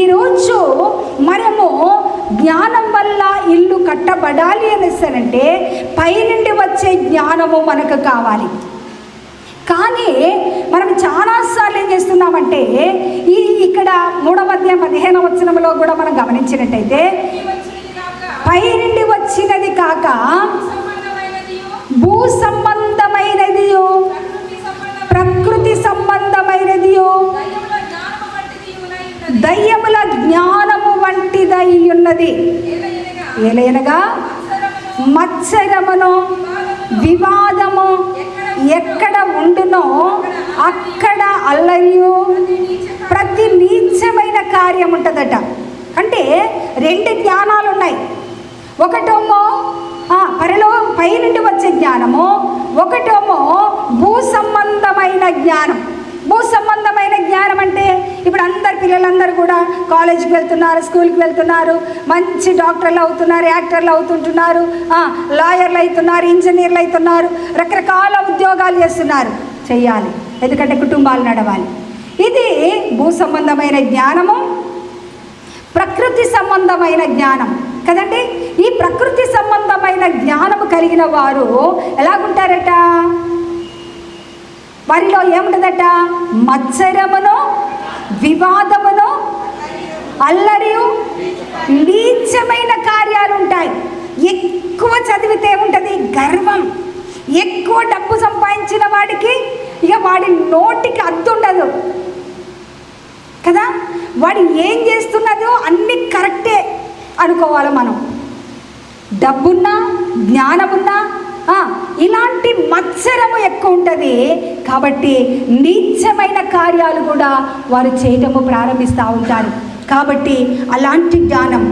ఈరోజు మనము జ్ఞానం వల్ల ఇల్లు కట్టబడాలి అనేసానంటే పైనుండి వచ్చే జ్ఞానము మనకు కావాలి. కానీ మనం చాలాసార్లు ఏం చేస్తున్నామంటే ఇక్కడ 3వ అధ్యాయం 15వ వచనంలో కూడా మనం గమనించినట్టయితే పైనుండి వచ్చినది కాక భూ సంబంధమైనది, ప్రకృతి సంబంధమైనది, దయ్యముల జ్ఞానము వంటిదై ఉన్నది. ఏలైనగా మత్సరమును వివాదము ఎక్కడ ఉండునో అక్కడ అల్లరియు ప్రతి నీచమైన కార్యం ఉంటుందట. అంటే 2 జ్ఞానాలు ఉన్నాయి. ఒకటేమో పైనుండి వచ్చే జ్ఞానము, ఒకటేమో భూ సంబంధమైన జ్ఞానం. భూ సంబంధమైన జ్ఞానం అంటే ఇప్పుడు అందరు పిల్లలందరూ కూడా కాలేజీకి వెళ్తున్నారు, స్కూల్కి వెళ్తున్నారు, మంచి డాక్టర్లు అవుతున్నారు, యాక్టర్లు అవుతుంటున్నారు, లాయర్లు అవుతున్నారు, ఇంజనీర్లు అవుతున్నారు, రకరకాల ఉద్యోగాలు చేస్తున్నారు. చెయ్యాలి, ఎందుకంటే కుటుంబాలు నడవాలి. ఇది భూ సంబంధమైన జ్ఞానము, ప్రకృతి సంబంధమైన జ్ఞానం కదండి. ఈ ప్రకృతి సంబంధమైన జ్ఞానము కలిగిన వారు ఎలాగుంటారట? వారిలో ఏముంటుందట? మత్సరమును, వివాదమును, అల్లరియు, నీచమైన కార్యాలు ఉంటాయి. ఎక్కువ చదివితే ఉంటుంది గర్వం. ఎక్కువ డబ్బు సంపాదించిన వాడికి ఇక వాడి నోటికి అద్దుండదు కదా. వాడు ఏం చేస్తున్నదో అన్ని కరెక్టే అనుకోవాలి మనం. డబ్బున్నా, జ్ఞానమున్నా ఇలాంటి మత్సరము ఎక్కువ ఉంటుంది. కాబట్టి నీచమైన కార్యాలు కూడా వారు చేయటము ప్రారంభిస్తూ ఉంటారు. కాబట్టి అలాంటి జ్ఞానం,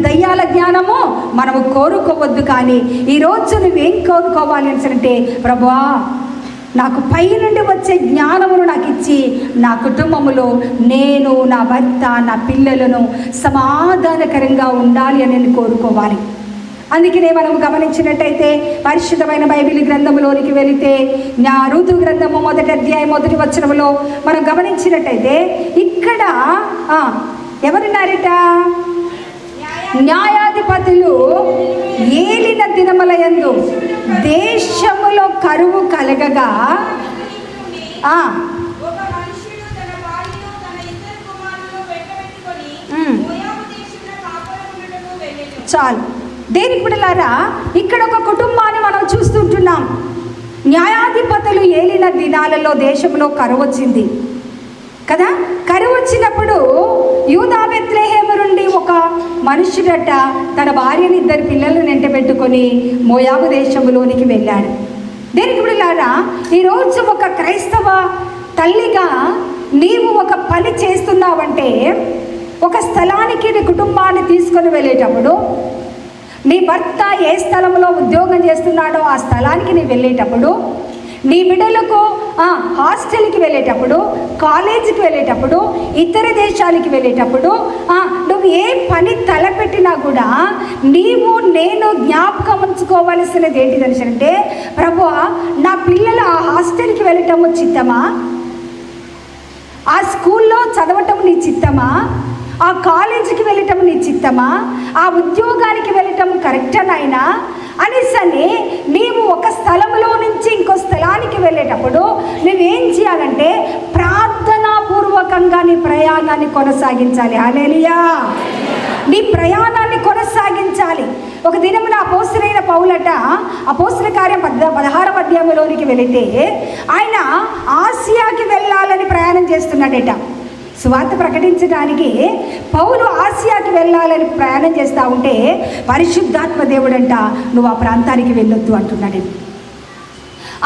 దయ్యాల జ్ఞానము మనము కోరుకోవద్దు. కానీ ఈరోజు నువ్వేం కోరుకోవాలి అంటే, ప్రభువా నాకు పైనుండి వచ్చే జ్ఞానమును నాకు ఇచ్చి నా కుటుంబములో నేను, నా భర్త, నా పిల్లలను సమాధానకరంగా ఉండాలి అని నేను కోరుకోవాలి. అందుకనే మనం గమనించినట్టయితే పరిశుద్ధమైన బైబిల్ గ్రంథంలోనికి వెళితే రూతు గ్రంథము 1వ అధ్యాయం 1వ వచనంలో మనం గమనించినట్టయితే ఇక్కడ ఎవరున్నారట? న్యాయాధిపతులు ఏలిన దినములయందు దేశములో కరువు కలగగా చాలు. దేనికి బిడ్డలారా, ఇక్కడ ఒక కుటుంబాన్ని మనం చూస్తుంటున్నాం. న్యాయాధిపతులు ఏలిన దినాలలో దేశంలో కరువు వచ్చింది కదా. కరువు వచ్చినప్పుడు యూదా బెత్లెహేము నుండి ఒక మనుషుడట తన భార్యని 2 పిల్లలను వెంటబెట్టుకొని మోయాబు దేశంలోనికి వెళ్ళాడు. దేనికి బిడ్డలారా, ఈరోజు ఒక క్రైస్తవ తల్లిగా నీవు ఒక పని చేస్తున్నావంటే, ఒక స్థలానికి నీ కుటుంబాన్ని తీసుకొని వెళ్ళేటప్పుడు, నీ భర్త ఏ స్థలంలో ఉద్యోగం చేస్తున్నాడో ఆ స్థలానికి నీ వెళ్ళేటప్పుడు, నీ బిడ్డలకు హాస్టల్కి వెళ్ళేటప్పుడు, కాలేజీకి వెళ్ళేటప్పుడు, ఇతర దేశాలకి వెళ్ళేటప్పుడు, నువ్వు ఏ పని తలపెట్టినా కూడా నీవు నేను జ్ఞాపకం ఉంచుకోవలసినది ఏంటిదని అంటే, ప్రభువా నా పిల్లలు ఆ హాస్టల్కి వెళ్ళటము చిత్తమా, ఆ స్కూల్లో చదవటం నీ చిత్తమా, ఆ కాలేజీకి వెళ్ళటం నీ చిత్తమా, ఆ ఉద్యోగానికి వెళ్ళటం కరెక్టేనాయినా అనేసని నీవు ఒక స్థలంలో నుంచి ఇంకో స్థలానికి వెళ్ళేటప్పుడు నువ్వేం చేయాలంటే ప్రార్థనాపూర్వకంగా నీ ప్రయాణాన్ని కొనసాగించాలి. హల్లెలూయా. నీ ప్రయాణాన్ని కొనసాగించాలి. ఒక దినమున అపోస్తలుడైన పౌలట అపోస్తల కార్యం 16వ అధ్యాయంలోనికి వెళితే ఆయన ఆసియాకి వెళ్ళాలని ప్రయాణం చేస్తున్నాడట. సువార్త ప్రకటించడానికి పౌలు ఆసియాకి వెళ్ళాలని ప్రయాణం చేస్తూ ఉంటే పరిశుద్ధాత్మ దేవుడంట నువ్వు ఆ ప్రాంతానికి వెళ్ళొద్దు అంటున్నాడు.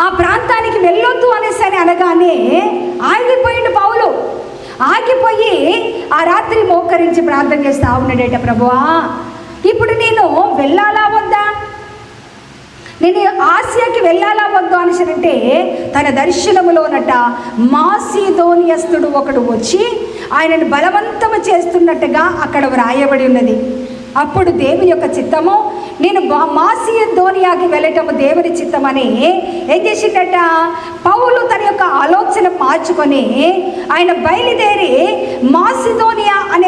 ఆ ప్రాంతానికి వెళ్ళొద్దు అనేసి అనగానే ఆగిపోయిండు పౌలు. ఆగిపోయి ఆ రాత్రి మోకరించి ప్రార్థన చేస్తూ ఉన్నాడట, ప్రభువా ఇప్పుడు నేను వెళ్ళాలా వద్దా, నేను ఆసియాకి వెళ్ళాలా వద్దు అనేసరంటే తన దర్శనములోనట మాసిదోనియస్తుడు ఒకడు వచ్చి ఆయనను బలవంతము చేస్తున్నట్టుగా అక్కడ వ్రాయబడి ఉన్నది. అప్పుడు దేవుని యొక్క చిత్తము, నేను మాసిదోనియాకి వెళ్ళటము దేవుని చిత్తమని ఏం చేసిందట, పౌలు తన యొక్క ఆలోచన మార్చుకొని ఆయన బయలుదేరి మాసిదోనియా అనే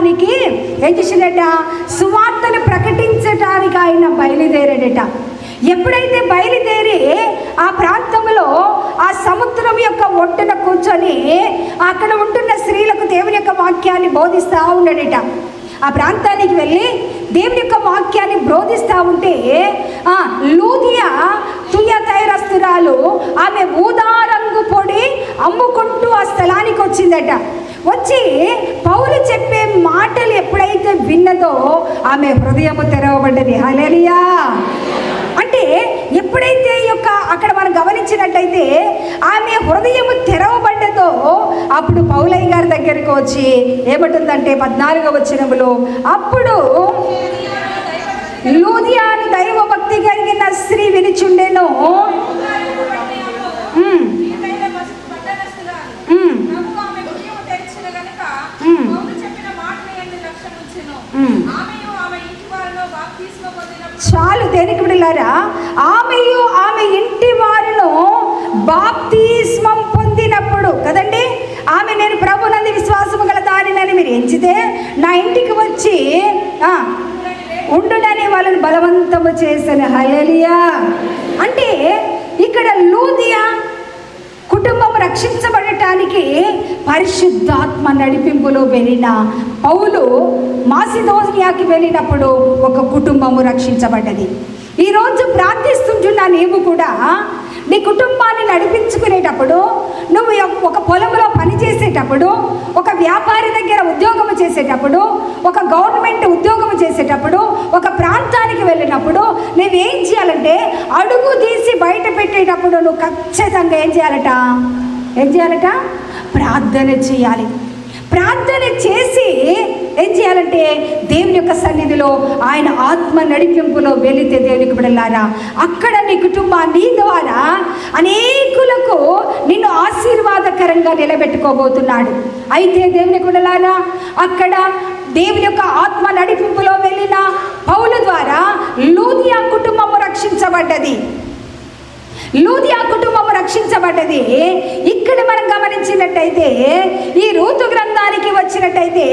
ప్రాంతానికి ఏం చేసిందట, సువార్తను ప్రకటించడానికి ఆయన బయలుదేరాడట. ఎప్పుడైతే బయలుదేరి ఆ ప్రాంతంలో ఆ సముద్రం యొక్క ఒడ్డున కూర్చొని అక్కడ ఉంటున్న స్త్రీలకు దేవుని యొక్క వాక్యాన్ని బోధిస్తూ ఉన్నాడట. ఆ ప్రాంతానికి వెళ్ళి దేవుని యొక్క వాక్యాన్ని బోధిస్తూ ఉంటే లూదియా తుయతైరస్తురాలు ఆమె ఊదా రంగు పొడి అమ్ముకుంటూ ఆ స్థలానికి వచ్చిందట. వచ్చి పౌలు చెప్పే మాటలు ఎప్పుడైతే విన్నదో ఆమె హృదయము తెరవబడ్డది. హల్లెలూయా. అంటే ఎప్పుడైతే అక్కడ మనం గమనించినట్టయితే ఆమె హృదయము తెరవబడ్డదో అప్పుడు పౌలయ్య గారి దగ్గరికి వచ్చి ఏమంటుందంటే 14వ వచనములో, అప్పుడు లూదియాను దైవ భక్తి కలిగిన స్త్రీ వినిచుండెను. చాలు దేనికి బిడ్డలారా, ఆమెయు ఆమె ఇంటి వారిలో బాప్తిస్మం పొందినప్పుడు కదండి, ఆమె నేను ప్రభునందు విశ్వాసము గల దానినని మీరు ఎంచితే నా ఇంటికి వచ్చి ఉండునని వాళ్ళని బలవంతము చేశాను. హల్లెలూయా. అంటే ఇక్కడ లూదియా కుటుంబం రక్షించబడటానికి పరిశుద్ధాత్మ నడిపింపులో వెళ్ళిన పౌలు మాసిదోనియాకి వెళ్ళినప్పుడు ఒక కుటుంబము రక్షించబడ్డది. ఈరోజు ప్రార్థిస్తుంటున్న నీవు కూడా నీ కుటుంబాన్ని నడిపించుకునేటప్పుడు, నువ్వు ఒక పొలంలో పని చేసేటప్పుడు, ఒక వ్యాపారి దగ్గర ఉద్యోగం చేసేటప్పుడు, ఒక గవర్నమెంట్ ఉద్యోగం చేసేటప్పుడు, ఒక ప్రాంతానికి వెళ్ళినప్పుడు నువ్వేం చేయాలంటే అడుగు తీసి బయట పెట్టేటప్పుడు నువ్వు ఖచ్చితంగా ఏం చేయాలట ప్రార్థన చేయాలి. ప్రార్థన చేసి ఏం చేయాలంటే దేవుని యొక్క సన్నిధిలో ఆయన ఆత్మ నడిపింపులో వెళితే దేవునికి బిడ్డలారా అక్కడ నీ కుటుంబాన్ని ద్వారా అనేకులకు నిన్ను ఆశీర్వాదకరంగా నిలబెట్టుకోబోతున్నాడు. అయితే దేవునికి బిడ్డలారా అక్కడ దేవుని యొక్క ఆత్మ నడిపింపులో వెళ్ళిన పౌలు ద్వారా లూదియా కుటుంబము రక్షించబడ్డది. లూదియా కుటుంబం రక్షించబడ్డది. ఇక్కడ మనం గమనించినట్టయితే ఈ రూతు గ్రంథానికి వచ్చినట్టయితే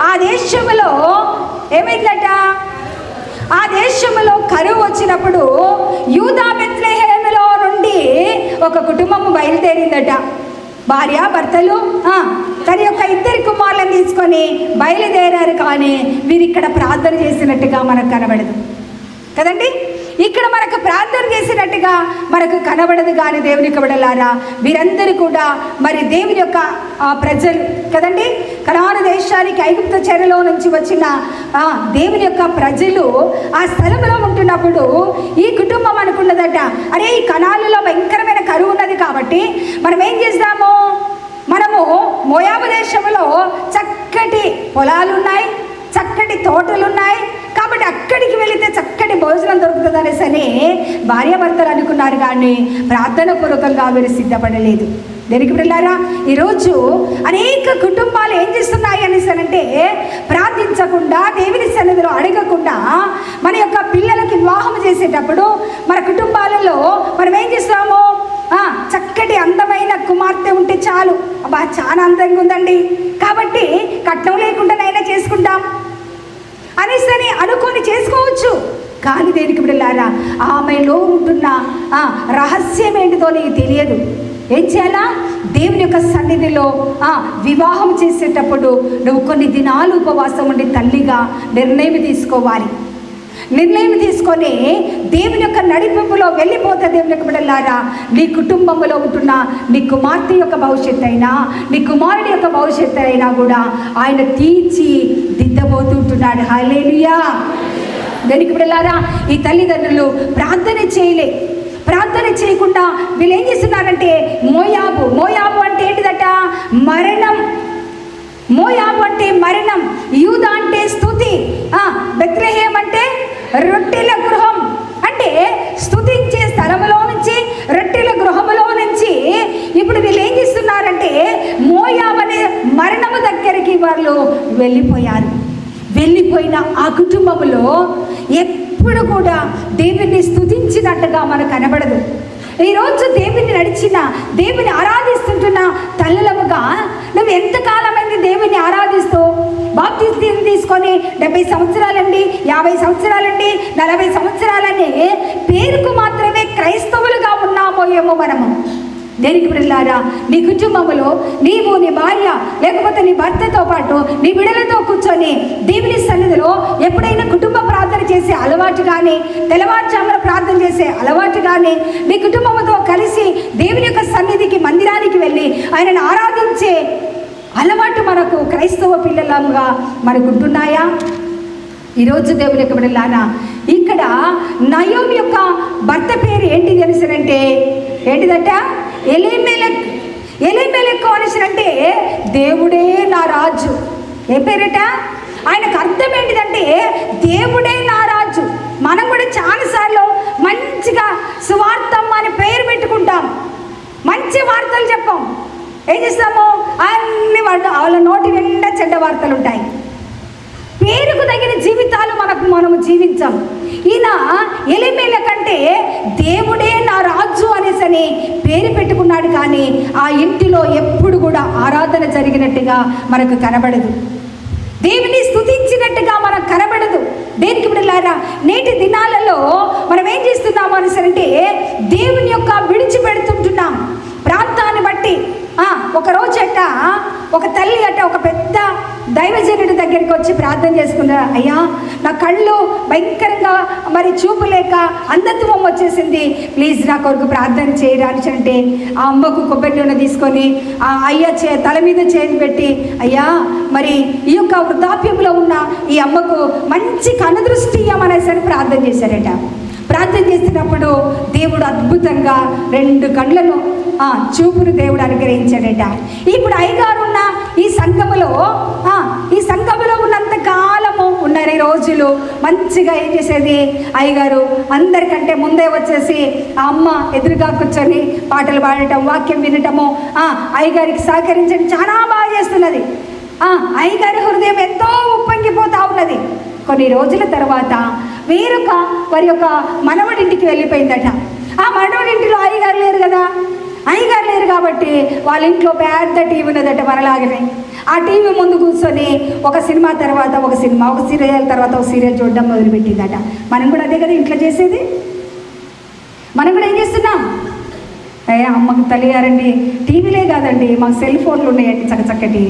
ఆ దేశంలో ఏమైందట, ఆ దేశంలో కరువు వచ్చినప్పుడు యూదా బెత్లెహేములో నుండి ఒక కుటుంబము బయలుదేరిందట. భార్య భర్తలు తన యొక్క 2 కుమారులను తీసుకొని బయలుదేరారు. కానీ వీరు ఇక్కడ ప్రార్థన చేసినట్టుగా మనకు కనబడదు కదండి. ఇక్కడ మనకు ప్రార్థన చేసినట్టుగా మనకు కనబడదు. కానీ దేవునికి బిడ్డలారా వీరందరూ కూడా మరి దేవుని యొక్క ప్రజలు కదండి. కనాను దేశానికి ఐగుప్తు చెరలో నుంచి వచ్చిన దేవుని యొక్క ప్రజలు ఆ స్థలంలో ఉంటున్నప్పుడు ఈ కుటుంబం అనుకున్నదట, అరే ఈ కనాలులో భయంకరమైన కరువు ఉన్నది కాబట్టి మనం ఏం చేస్తాము, మనము మోయాబు దేశంలో చక్కటి పొలాలు ఉన్నాయి, చక్కటి తోటలు ఉన్నాయి కాబట్టి అక్కడికి వెళితే చక్కటి భోజనం దొరుకుతుంది అనేసి అని భార్యాభర్తలు అనుకున్నారు. కానీ ప్రార్థన పూర్వకంగా వీరు సిద్ధపడలేదు. దేనికి బిడ్డలారా ఈరోజు అనేక కుటుంబాలు ఏం చేస్తున్నాయి అనేసి అంటే ప్రార్థించకుండా దేవుని సన్నిధిలో అడగకుండా మన యొక్క పిల్లలకి వివాహం చేసేటప్పుడు మన కుటుంబాలలో మనం ఏం చేస్తాము, చక్కటి అందమైన కుమార్తె ఉంటే చాలు, అబ్బా చాలా అందంగా ఉందండి కాబట్టి కట్నం లేకుండానైనా చేసుకుంటాం అనేసి అనుకొని చేసుకోవచ్చు. కానీ దేనికి బిడ్డలారా ఆమెలో ఉంటున్న రహస్యం ఏంటిదో నీకు తెలియదు. ఏం చేయాలా, దేవుని యొక్క సన్నిధిలో వివాహం చేసేటప్పుడు నువ్వు కొన్ని దినాలు ఉపవాసం ఉండి తల్లిగా నిర్ణయం తీసుకోవాలి. నిర్ణయం తీసుకొని దేవుని యొక్క నడిపింపులో వెళ్ళిపోతే దేవుని యొక్క బిడ్డలారా నీ కుటుంబంలో ఉంటున్న నీ కుమార్తె యొక్క భవిష్యత్తు అయినా నీ కుమారుడి యొక్క భవిష్యత్తు అయినా కూడా ఆయన తీర్చి దిద్దబోతుంటున్నాడు. హల్లెలూయా. దేనికి బిడ్డలారా ఈ తల్లిదండ్రులు ప్రార్థన చేయకుండా వీళ్ళు ఏం చేస్తున్నారంటే మోయాబు అంటే ఏంటిదట, మరణం. మోయాబు అంటే మరణం, యూదా అంటే స్తుతి, బెత్లెహేం అంటే రొట్టెల గృహం. అంటే స్తుతించే స్థలంలో నుంచి రొట్టెల గృహములో నుంచి ఇప్పుడు వీళ్ళు ఏం చేస్తున్నారంటే మోయాబు అనే మరణము దగ్గరికి వాళ్ళు వెళ్ళిపోయిన ఆ కుటుంబంలో ఎప్పుడు కూడా దేవుని స్తుతించినట్టుగా మనకు కనబడదు. ఈరోజు దేవుని ఆరాధిస్తుంటున్న తల్లులముగా నువ్వు ఎంతకాలమైంది దేవుని ఆరాధిస్తూ బాప్తిస్మం తీసుకొని 70 సంవత్సరాలండి, 50 సంవత్సరాలండి, 40 సంవత్సరాలని పేరుకు మాత్రమే క్రైస్తవులుగా ఉన్నామో ఏమో మనము. దేనికి బిడ్డలారా, నీ కుటుంబంలో నీవు, నీ భార్య, లేకపోతే నీ భర్తతో పాటు నీ బిడ్డలతో కూర్చొని దేవుని సన్నిధిలో ఎప్పుడైనా కుటుంబ ప్రార్థన చేసే అలవాటు కానీ, తెల్లవారుజామున ప్రార్థన చేసే అలవాటు కానీ, నీ కుటుంబంతో కలిసి దేవుని యొక్క సన్నిధికి, మందిరానికి వెళ్ళి ఆయనను ఆరాధించే అలవాటు మనకు క్రైస్తవ పిల్లలంగా మనకు ఉంటున్నాయా? ఈరోజు దేవుని యొక్క బిడ్డలారా, ఇక్కడ నయోమి యొక్క భర్త పేరు ఏంటి తెలుసునంటే, ఏంటిదట? ఎలీమెలెకు అనేసినంటే దేవుడే నా రాజు. ఏ పేరట? ఆయనకు అర్థం ఏంటిదంటే దేవుడే నా రాజు. మనం కూడా చాలాసార్లు మంచిగా సువార్తం అని పేరు పెట్టుకుంటాం, మంచి వార్తలు చెప్పాం. ఏం చేస్తాము? అన్ని వాళ్ళ నోటి నిండా చెడ్డ వార్తలు ఉంటాయి. పేరుకు తగిన జీవితాలు మనము జీవించాం. ఈయన ఎలీమెలెకంటే దేవుడే నా రాజు అనేసని పేరు పెట్టుకున్నాడు, కానీ ఆ ఇంటిలో ఎప్పుడు కూడా ఆరాధన జరిగినట్టుగా మనకు కనబడదు, దేవుని స్తుతించినట్టుగా మనకు కనబడదు. దేనికి బిడ్డలారా, నేటి దినాలలో మనం ఏం చేస్తున్నాము అనేసంటే దేవుని యొక్క విడిచిపెడుతుంటున్నాం ప్రాంతాన్ని బట్టి. ఒక రోజట ఒక తల్లి ఒక పెద్ద దైవజనుడి దగ్గరికి వచ్చి ప్రార్థన చేసుకున్నారు. అయ్యా, నా కళ్ళు భయంకరంగా మరి చూపు లేక అంధత్వం వచ్చేసింది, ప్లీజ్ నా కొరకు ప్రార్థన చేయరా అని అంటే ఆ అమ్మకు కొబ్బరి నూనె తీసుకొని ఆ అయ్య తల మీద చేతి పెట్టి, అయ్యా మరి ఈ యొక్క వృద్ధాప్యంలో ఉన్న ఈ అమ్మకు మంచి కనుదృష్టి ఇవ్వమనేసరి ప్రార్థన చేశారట. ప్రార్థన చేసినప్పుడు దేవుడు అద్భుతంగా 2 కళ్ళను చూపును దేవుడు అనుగ్రహించాడట. ఇప్పుడు అయ్యగారు ఉన్న ఈ సంఘములో ఉన్నంత కాలము ఉన్నారు ఈ రోజులు మంచిగా ఏం చేసేది, అయ్యగారు అందరికంటే ముందే వచ్చేసి ఆ అమ్మ ఎదురుగా కూర్చొని పాటలు పాడటం, వాక్యం వినటము, అయ్యగారికి సహకరించడం చాలా బాగా చేస్తున్నది. అయ్యగారి హృదయం ఎంతో ఉప్పొంగిపోతా ఉన్నది. కొన్ని రోజుల తర్వాత వేరొక వారి యొక్క మనవడింటికి వెళ్ళిపోయిందట. ఆ మనవడింటిలో అయ్యగారు లేరు కదా, అయ్యగారు లేరు కాబట్టి వాళ్ళ ఇంట్లో పెద్ద టీవీ ఉన్నదట మనలాగనే. ఆ టీవీ ముందు కూర్చొని ఒక సినిమా తర్వాత ఒక సినిమా, ఒక సీరియల్ తర్వాత ఒక సీరియల్ చూడడం మొదలుపెట్టిందట. మనం కూడా అదే కదా ఇంట్లో చేసేది. మనం కూడా ఏం చేస్తున్నాం? అమ్మకు తల్లిగారండి టీవీలే కాదండి, మాకు సెల్ ఫోన్లు ఉన్నాయండి చక్కటి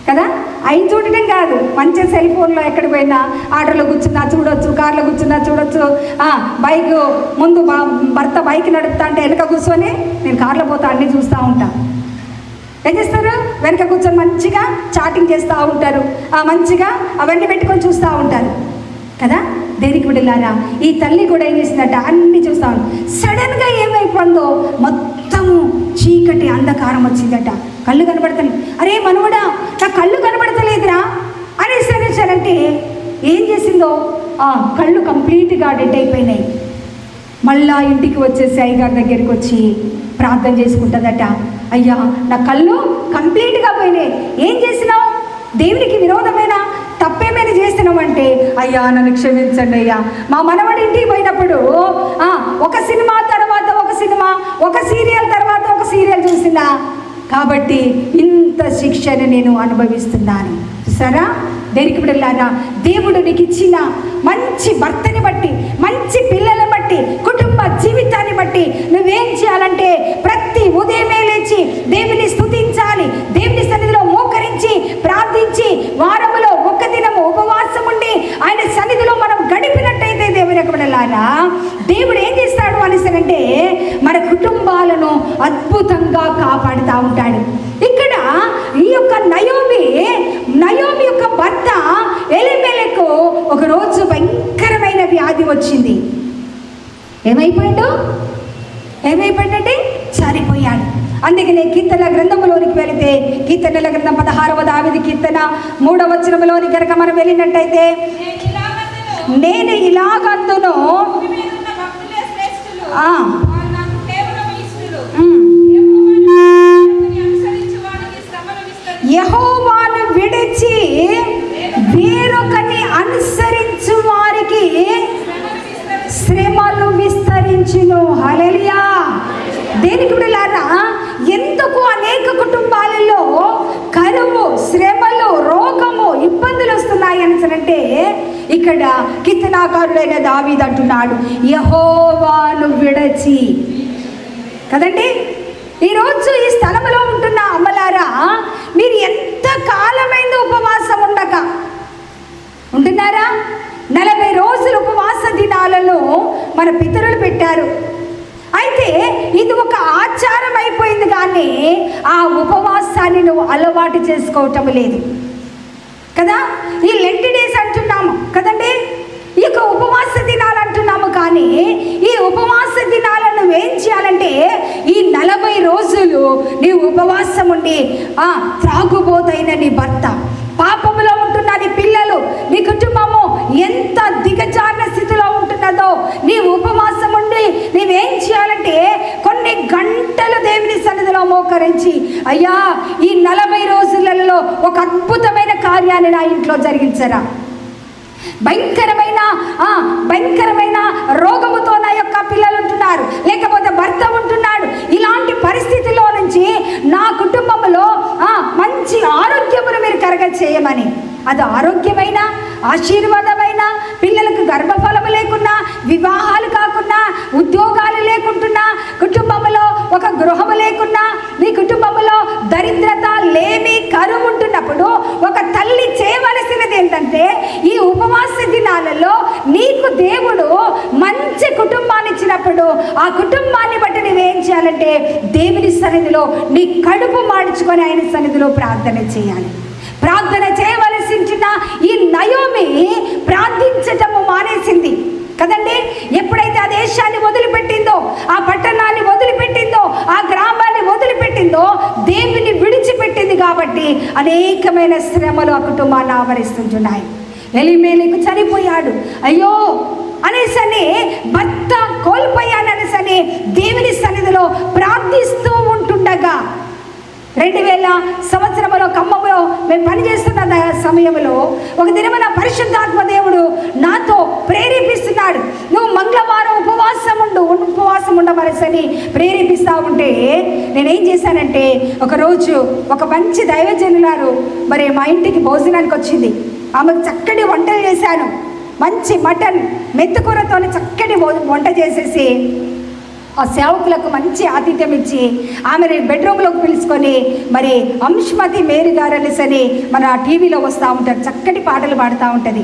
కదా. అవి చూడటం కాదు, మంచిగా సెల్ ఫోన్లో ఎక్కడికి పోయినా ఆటోలో కూర్చున్నా చూడొచ్చు, కార్లో కూర్చున్నా చూడొచ్చు. బైక్ ముందు భర్త బైక్ నడుపుతా అంటే వెనక కూర్చొని, నేను కార్లో పోతా అన్నీ చూస్తూ ఉంటా. ఏం చేస్తారు? వెనక కూర్చొని మంచిగా చాటింగ్ చేస్తూ ఉంటారు, మంచిగా అవన్నీ పెట్టుకొని చూస్తూ ఉంటారు కదా. దేనికి బిడ్డలారా, ఈ తల్లి కూడా ఏం చేసిందట, అన్నీ చూస్తా సడన్గా ఏమైపోయిందో మొత్తము చీకటి అంధకారం వచ్చిందట. కళ్ళు కనబడతాయి. అరే మనవడా, నా కళ్ళు కనబడతలేదురా అనేసరిచారంటే ఏం చేసిందో, కళ్ళు కంప్లీట్గా డెడ్ అయిపోయినాయి. మళ్ళా ఇంటికి వచ్చేసి అయ్యగారి దగ్గరికి వచ్చి ప్రార్థన చేసుకుంటుందట. అయ్యా, నా కళ్ళు కంప్లీట్గా పోయినాయి, ఏం చేసినావు? దేవునికి విరోధమైన తప్పేమైనా చేస్తున్నామంటే, అయ్యా నన్ను క్షమించండి అయ్యా. మా మనవడి ఇంటికి పోయినప్పుడు ఒక సినిమా తర్వాత ఒక సినిమా, ఒక సీరియల్ తర్వాత ఒక సీరియల్ చూసినా కాబట్టి ఇంత శిక్షను నేను అనుభవిస్తున్నాను. చూసారా? దేనికి బిడ్డలారా, దేవుడు నీకు ఇచ్చిన మంచి భర్తని బట్టి, మంచి పిల్లలను బట్టి, కుటుంబ జీవితాన్ని బట్టి నువ్వేం చేయాలంటే ప్రతి ఉదయమే లేచి దేవుని స్తుతించాలి. దేవుని సన్నిధిలో మోకరించి ప్రార్థించి వారములో ఒక్క దినము ఉపవాసం ఉండి ఆయన సన్నిధిలో మనం గడిపినట్టయితే దేవుని యొక్క బిడ్డలారా, దేవుడు ఏం చేస్తాడు అనేసనంటే మన కుటుంబాలను అద్భుతంగా కాపాడుతూ ఉంటాడు. ఇక్కడ ఈ యొక్క నయోమి యొక్క భర్త ఎలీమెలెకు ఒకరోజు భయంకరమైన వ్యాధి వచ్చింది. ఏమైపోయిందంటే చనిపోయాడు. అందుకనే కీర్తనల గ్రంథంలోనికి వెళితే కీర్తనల గ్రంథం 16వ దావీదు కీర్తన 3వ వచనంలోని కనుక మనం వెళ్ళినట్టయితే, నేను ఇలాగందును యెహోవాను విడిచి వేరొకరిని అనుసరించు వారికి శ్రమలు విస్తరించును. హల్లెలూయా. దేనికి బిడ్డలారా, ఎందుకు అనేక కుటుంబాలలో కరువు, శ్రమలు, రోగము, ఇబ్బందులు వస్తున్నాయి కీర్తనాకారుడైన దావీదు అంటున్నాడు, యెహోవాను విడచి. కదండి, ఈరోజు ఈ స్థలంలో ఉంటున్న అమ్మలారా, మీరు ఎంత కాలమైంది ఉపవాసం ఉండక ఉంటున్నారా? 40 రోజులు ఉపవాస దినాలలో మన పితరులు పెట్టారు. అయితే ఇది ఒక ఆచారం అయిపోయింది, కానీ ఆ ఉపవాసాన్ని నువ్వు అలవాటు చేసుకోవటం లేదు కదా. ఈ లెంట్ డేస్ అంటున్నాము కదండి, ఈ యొక్క ఉపవాస దినాలు అంటున్నాము, కానీ ఈ ఉపవాస దినాలను నువ్వేం చేయాలంటే ఈ 40 రోజులు నీ ఉపవాసం ఉండి త్రాగుబోతైన నీ భర్త, పాపములో ఉంటున్న నీ పిల్లలు, నీ కుటుంబము ఎంత దిగజారిన స్థితిలో ఉంటున్నదో నీ ఉపవాసం ఉండి నీవేం చేయాలంటే కొన్ని గంటలు దేవుని సన్నిధిలో మోకరించి, అయ్యా ఈ 40 రోజులలో ఒక అద్భుతమైన కార్యాన్ని నా ఇంట్లో జరిగించరా, భయంకరమైన రోగముతో నా యొక్క పిల్లలు ఉంటున్నారు, లేకపోతే భర్త ఉంటున్నాడు, ఇలాంటి పరిస్థితిలో నుంచి నా కుటుంబంలో మంచి ఆరోగ్యమును మీరు కరగ చేయమని. అది ఆరోగ్యమైన, ఆశీర్వాదమైన, పిల్లలకు గర్భఫలము లేకున్నా, వివాహాలు కాకున్నా, ఉద్యోగాలు లేకుంటున్నా, కుటుంబంలో ఒక గృహము లేకున్నా, నీ కుటుంబంలో దరిద్రత, లేమి, కరువు ఉంటున్నప్పుడు ఒక తల్లి చేయవలసినది ఏంటంటే ఈ ఉపవాస దినాలలో నీకు దేవుడు మంచి కుటుంబాన్ని ఇచ్చినప్పుడు ఆ కుటుంబాన్ని బట్టి నువ్వేం చేయాలంటే దేవుని సన్నిధిలో నీ కడుపు మార్చుకొని ఆయన సన్నిధిలో ప్రార్థన చేయాలి. ప్రార్థన చేయవలసిన ఈ నయోమి ప్రార్థించటము మానేసింది కదండి. ఎప్పుడైతే ఆ దేశాన్ని వదిలిపెట్టిందో, ఆ పట్టణాన్ని వదిలిపెట్టిందో, ఆ గ్రామాన్ని వదిలిపెట్టిందో, దేవుని విడిచిపెట్టింది కాబట్టి అనేకమైన శ్రమలు ఆ కుటుంబాన్ని ఆవరిస్తుంటున్నాయి. ఎలీమెలెకు చనిపోయాడు, అయ్యో అనేసని, భర్త కోల్పోయాననేసని దేవుని సన్నిధిలో ప్రార్థిస్తూ ఉంటుండగా 2000 సంవత్సరంలో ఖమ్మంలో మేము పనిచేస్తున్న సమయంలో ఒక దినమున పరిశుద్ధాత్మ దేవుడు నాతో ప్రేరేపిస్తున్నాడు, నువ్వు మంగళవారం ఉపవాసం ఉండవలసని ప్రేరేపిస్తూ ఉంటే నేనేం చేశానంటే, ఒకరోజు ఒక మంచి దైవజనులారు మరి మా ఇంటికి భోజనానికి వచ్చింది. ఆమెకు చక్కటి వంటలు చేశాను, మంచి మటన్ మెంతికూరతో చక్కటి వంట చేసేసి ఆ సేవకులకు మంచి ఆతిథ్యం ఇచ్చి ఆమెను బెడ్రూమ్లోకి పిలుచుకొని, మరి అంశమతి మేరీ గారు అనేసని మన టీవీలో వస్తూ ఉంటారు, చక్కటి పాటలు పాడుతూ ఉంటుంది.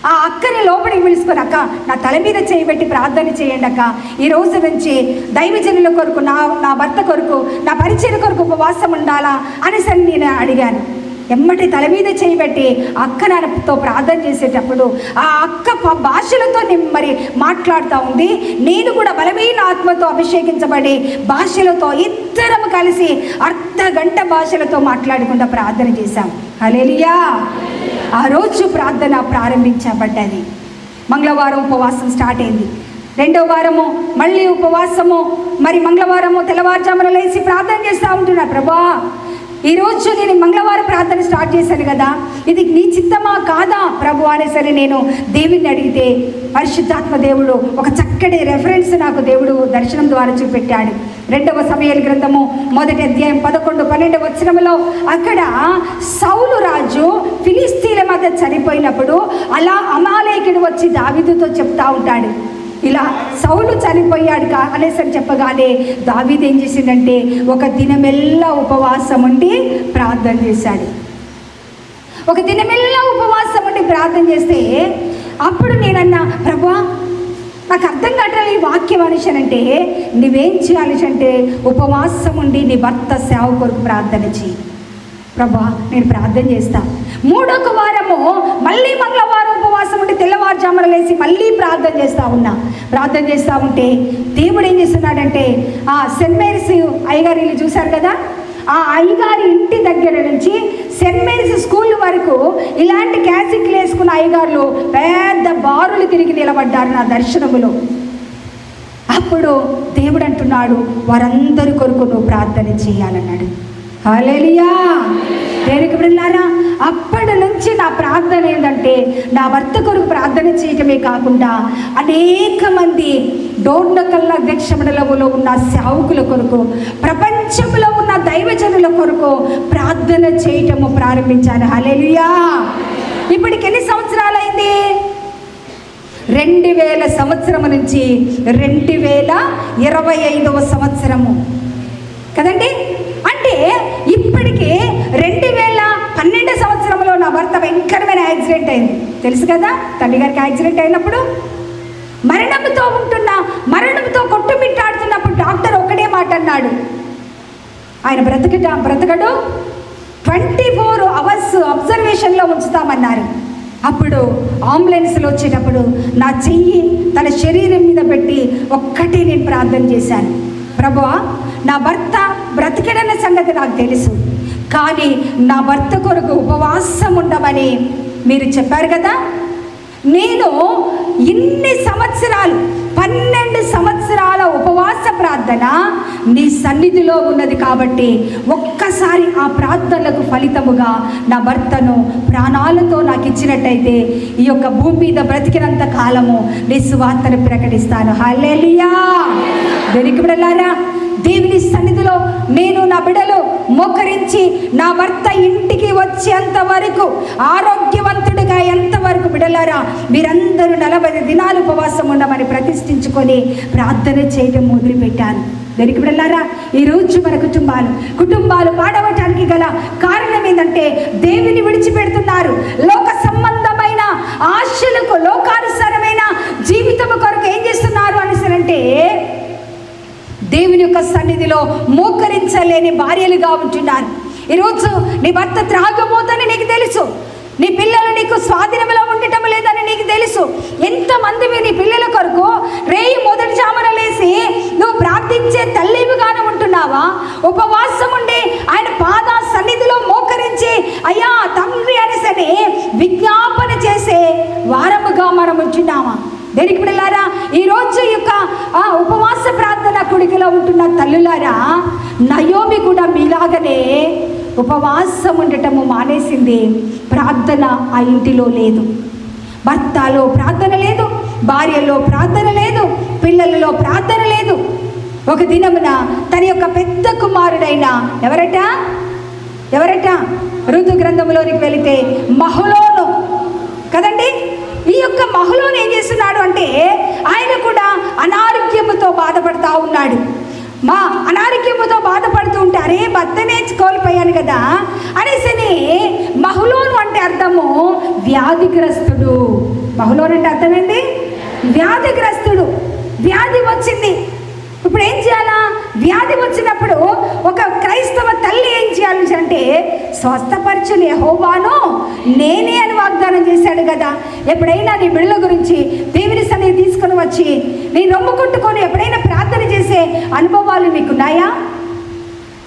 ఆ అక్కని లోపలికి పిలుచుకొని, అక్క నా తల మీద చేయబెట్టి ప్రార్థన చేయండి అక్క, ఈ రోజు నుంచి దైవజనుల కొరకు, నా భర్త కొరకు, నా పరిచయం కొరకు ఉపవాసం ఉండాలా అనేసని నేను అడిగాను. ఎమ్మటి తల మీద చేయబెట్టి అక్క నాతో ప్రార్థన చేసేటప్పుడు ఆ అక్క భాషలతో మరి మాట్లాడుతూ ఉంది. నేను కూడా బలమైన ఆత్మతో అభిషేకించబడి భాషలతో ఇద్దరం కలిసి అర్ధగంట భాషలతో మాట్లాడుకుంటూ ప్రార్థన చేశాం. హల్లెలూయా. ఆ రోజు ప్రార్థన ప్రారంభించబడ్డది. మంగళవారం ఉపవాసం స్టార్ట్ అయింది. 2వ వారము మళ్ళీ ఉపవాసము, మరి మంగళవారము తెల్లవారుజామున లేచి ప్రార్థన చేస్తూ ఉంటున్నా, ప్రభా ఈరోజు నేను మంగళవారం ప్రార్థన స్టార్ట్ చేశాను కదా, ఇది నీ చిత్తమా కాదా ప్రభు అనేసరి నేను దేవుడిని అడిగితే పరిశుద్ధాత్మ దేవుడు ఒక చక్కటి రెఫరెన్స్ నాకు దేవుడు దర్శనం ద్వారా చూపెట్టాడు. 2వ సమూయేలు గ్రంథము 1వ అధ్యాయం 11, 12 వచనములో అక్కడ సౌలు రాజు ఫిలిస్తీన్ల మధ్య చనిపోయినప్పుడు అలా అమాలేకుడు వచ్చి దావీదుతో చెప్తా ఉంటాడు, ఇలా సౌలు చనిపోయాడు అనేసరి చెప్పగానే దావీదు ఏం చేసిందంటే ఒక దినమెల్లా ఉపవాసం ఉండి ప్రార్థన చేశాడు. ఒక దినమెల్లా ఉపవాసం ఉండి ప్రార్థన చేస్తే అప్పుడు నేనన్నా, ప్రభా నాకు అర్థం కావట్లేదు ఈ వాక్యం అనేసానంటే, నువ్వేం చేయాలి అంటే ఉపవాసం ఉండి నీ భర్త సేవ కొరకు ప్రార్థన చేయి. ప్రభా నేను ప్రార్థన చేస్తా. 3వ వారము మళ్ళీ మంగళవారం ఉపవాసం ఉంటే తెల్లవారుజామున లేచి మళ్ళీ ప్రార్థన చేస్తూ ఉంటే దేవుడు ఏం చేస్తున్నాడంటే, ఆ సెయింట్ మేరీస్ అయ్యగారు ఇల్లు చూశారు కదా, ఆ అయ్యగారి ఇంటి దగ్గర నుంచి సెయింట్ మేరీస్ స్కూల్ వరకు ఇలాంటి క్యాసెట్లు వేసుకున్న అయ్యగారులు పెద్ద బారులు తిరిగి నిలబడ్డారు నా దర్శనములో. అప్పుడు దేవుడు అంటున్నాడు, వారందరి కొరకు నువ్వు ప్రార్థన చేయాలన్నాడు. హల్లెలూయా. దేనికి బిడ్డలారా, అప్పటి నుంచి నా ప్రార్థన ఏంటంటే నా భర్త కొరకు ప్రార్థన చేయటమే కాకుండా అనేక మంది డోర్నకల్ల అధ్యక్ష మండలంలో ఉన్న సేవకుల కొరకు, ప్రపంచంలో ఉన్న దైవజనుల కొరకు ప్రార్థన చేయటము ప్రారంభించాను. హల్లెలూయా. ఇప్పటికి ఎన్ని సంవత్సరాలైంది? 2000 సంవత్సరము నుంచి 2025వ సంవత్సరము కదండి. అంటే ఇప్పటికే 2012 సంవత్సరంలో నా భర్త భయంకరమైన యాక్సిడెంట్ అయింది, తెలుసు కదా. తండ్రి గారికి యాక్సిడెంట్ అయినప్పుడు మరణంతో కొట్టుమిట్టాడుతున్నప్పుడు డాక్టర్ ఒకటే మాట అన్నాడు, ఆయన బ్రతకడు, 24 అవర్స్ అబ్జర్వేషన్లో ఉంచుతామన్నారు. అప్పుడు అంబులెన్స్లో వచ్చేటప్పుడు నా చెయ్యి తన శరీరం మీద పెట్టి ఒక్కటే నేను ప్రార్థన చేశాను, ప్రభువా నా భర్త బ్రతికడన్న సంగతి నాకు తెలుసు, కానీ నా భర్త కొరకు ఉపవాసం ఉండమని మీరు చెప్పారు కదా. నేను ఇన్ని సంవత్సరాలు 12 సంవత్సరాల ఉపవాస ప్రార్థన నీ సన్నిధిలో ఉన్నది కాబట్టి ఒక్కసారి ఆ ప్రార్థనలకు ఫలితముగా నా భర్తను ప్రాణాలతో నాకు ఇచ్చినట్టయితే ఈ యొక్క భూమి మీద బ్రతికినంత కాలము నీ సువార్తను ప్రకటిస్తాను. హల్లెలూయా. దేనికి బిడ్డలారా, దేవుని సన్నిధిలో నేను నా బిడ్డలు మోకరించి నా భర్త ఇంటికి వచ్చేంత వరకు ఆరోగ్యవంతుడిగా ఎంతవరకు బిడ్డలారా మీరందరూ 40 దినాలు ఉపవాసం ఉండమని ప్రతిష్ఠించుకొని ప్రార్థన చేయడం మొదలుపెట్టాను. దేనికి బిడ్డలారా, ఈరోజు మన కుటుంబాలు పాడవటానికి గల కారణం ఏంటంటే దేవుని విడిచిపెడుతున్నారు. లోక సంబంధమైన ఆశలకు, లోకానుసారమైన జీవితము కొరకు ఏం చేస్తున్నారు అంటే దేవుని యొక్క సన్నిధిలో మోకరించలేని భార్యలుగా ఉంటున్నారు. ఈరోజు నీ భర్త త్రాగబోతని నీకు తెలుసు, నీ పిల్లలు నీకు స్వాధీనంలో ఉండటం లేదని నీకు తెలుసు. ఎంతమంది నీ పిల్లల కొరకు రేయి మొదటి జామున లేసి నువ్వు ప్రార్థించే తల్లివిగానే ఉంటున్నావా? ఉపవాసం ఉండి ఆయన పాద సన్నిధిలో మోకరించి అయ్యా తండ్రి అనేసని విజ్ఞాపన చేసే వారముగా మనం ఉంటున్నామా? దేనికి బిడ్డలారా, ఈరోజు యొక్క ఉపవాస ప్రార్థన కుడికిలో ఉంటున్న తల్లులారా, నయోమి కూడా మీలాగనే ఉపవాసం ఉండటము మానేసింది. ప్రార్థన ఆ ఇంటిలో లేదు, భర్తలో ప్రార్థన లేదు, భార్యలో ప్రార్థన లేదు, పిల్లలలో ప్రార్థన లేదు. ఒక దినమున తన యొక్క పెద్ద కుమారుడైన ఎవరట ఋతు గ్రంథంలోనికి వెళితే మహలోను కదండి. ఈ యొక్క మహలోను ఏం చేస్తున్నాడు అంటే ఆయన కూడా అనారోగ్యముతో బాధపడుతూ ఉన్నాడు. అనారోగ్యముతో బాధపడుతూ ఉంటే అరే భర్తనే కోల్పోయాను కదా అనేసి మహలోను అంటే అర్థము వ్యాధిగ్రస్తుడు. మహలోను అంటే అర్థమేంటి? వ్యాధిగ్రస్తుడు. వ్యాధి వచ్చింది. ఇప్పుడు ఏం చేయాలా? వ్యాధి వచ్చినప్పుడు ఒక క్రైస్తవ తల్లి ఏం చేయాలి అంటే స్వస్థపరచుని యెహోవాను నేనే అని వాగ్దానం చేశాడు కదా. ఎప్పుడైనా నీ బిడ్డల గురించి దేవుని సన్నిధి తీసుకొని వచ్చి నీ రొమ్ము కొట్టుకొని ఎప్పుడైనా ప్రార్థన చేసే అనుభవాలు నీకున్నాయా?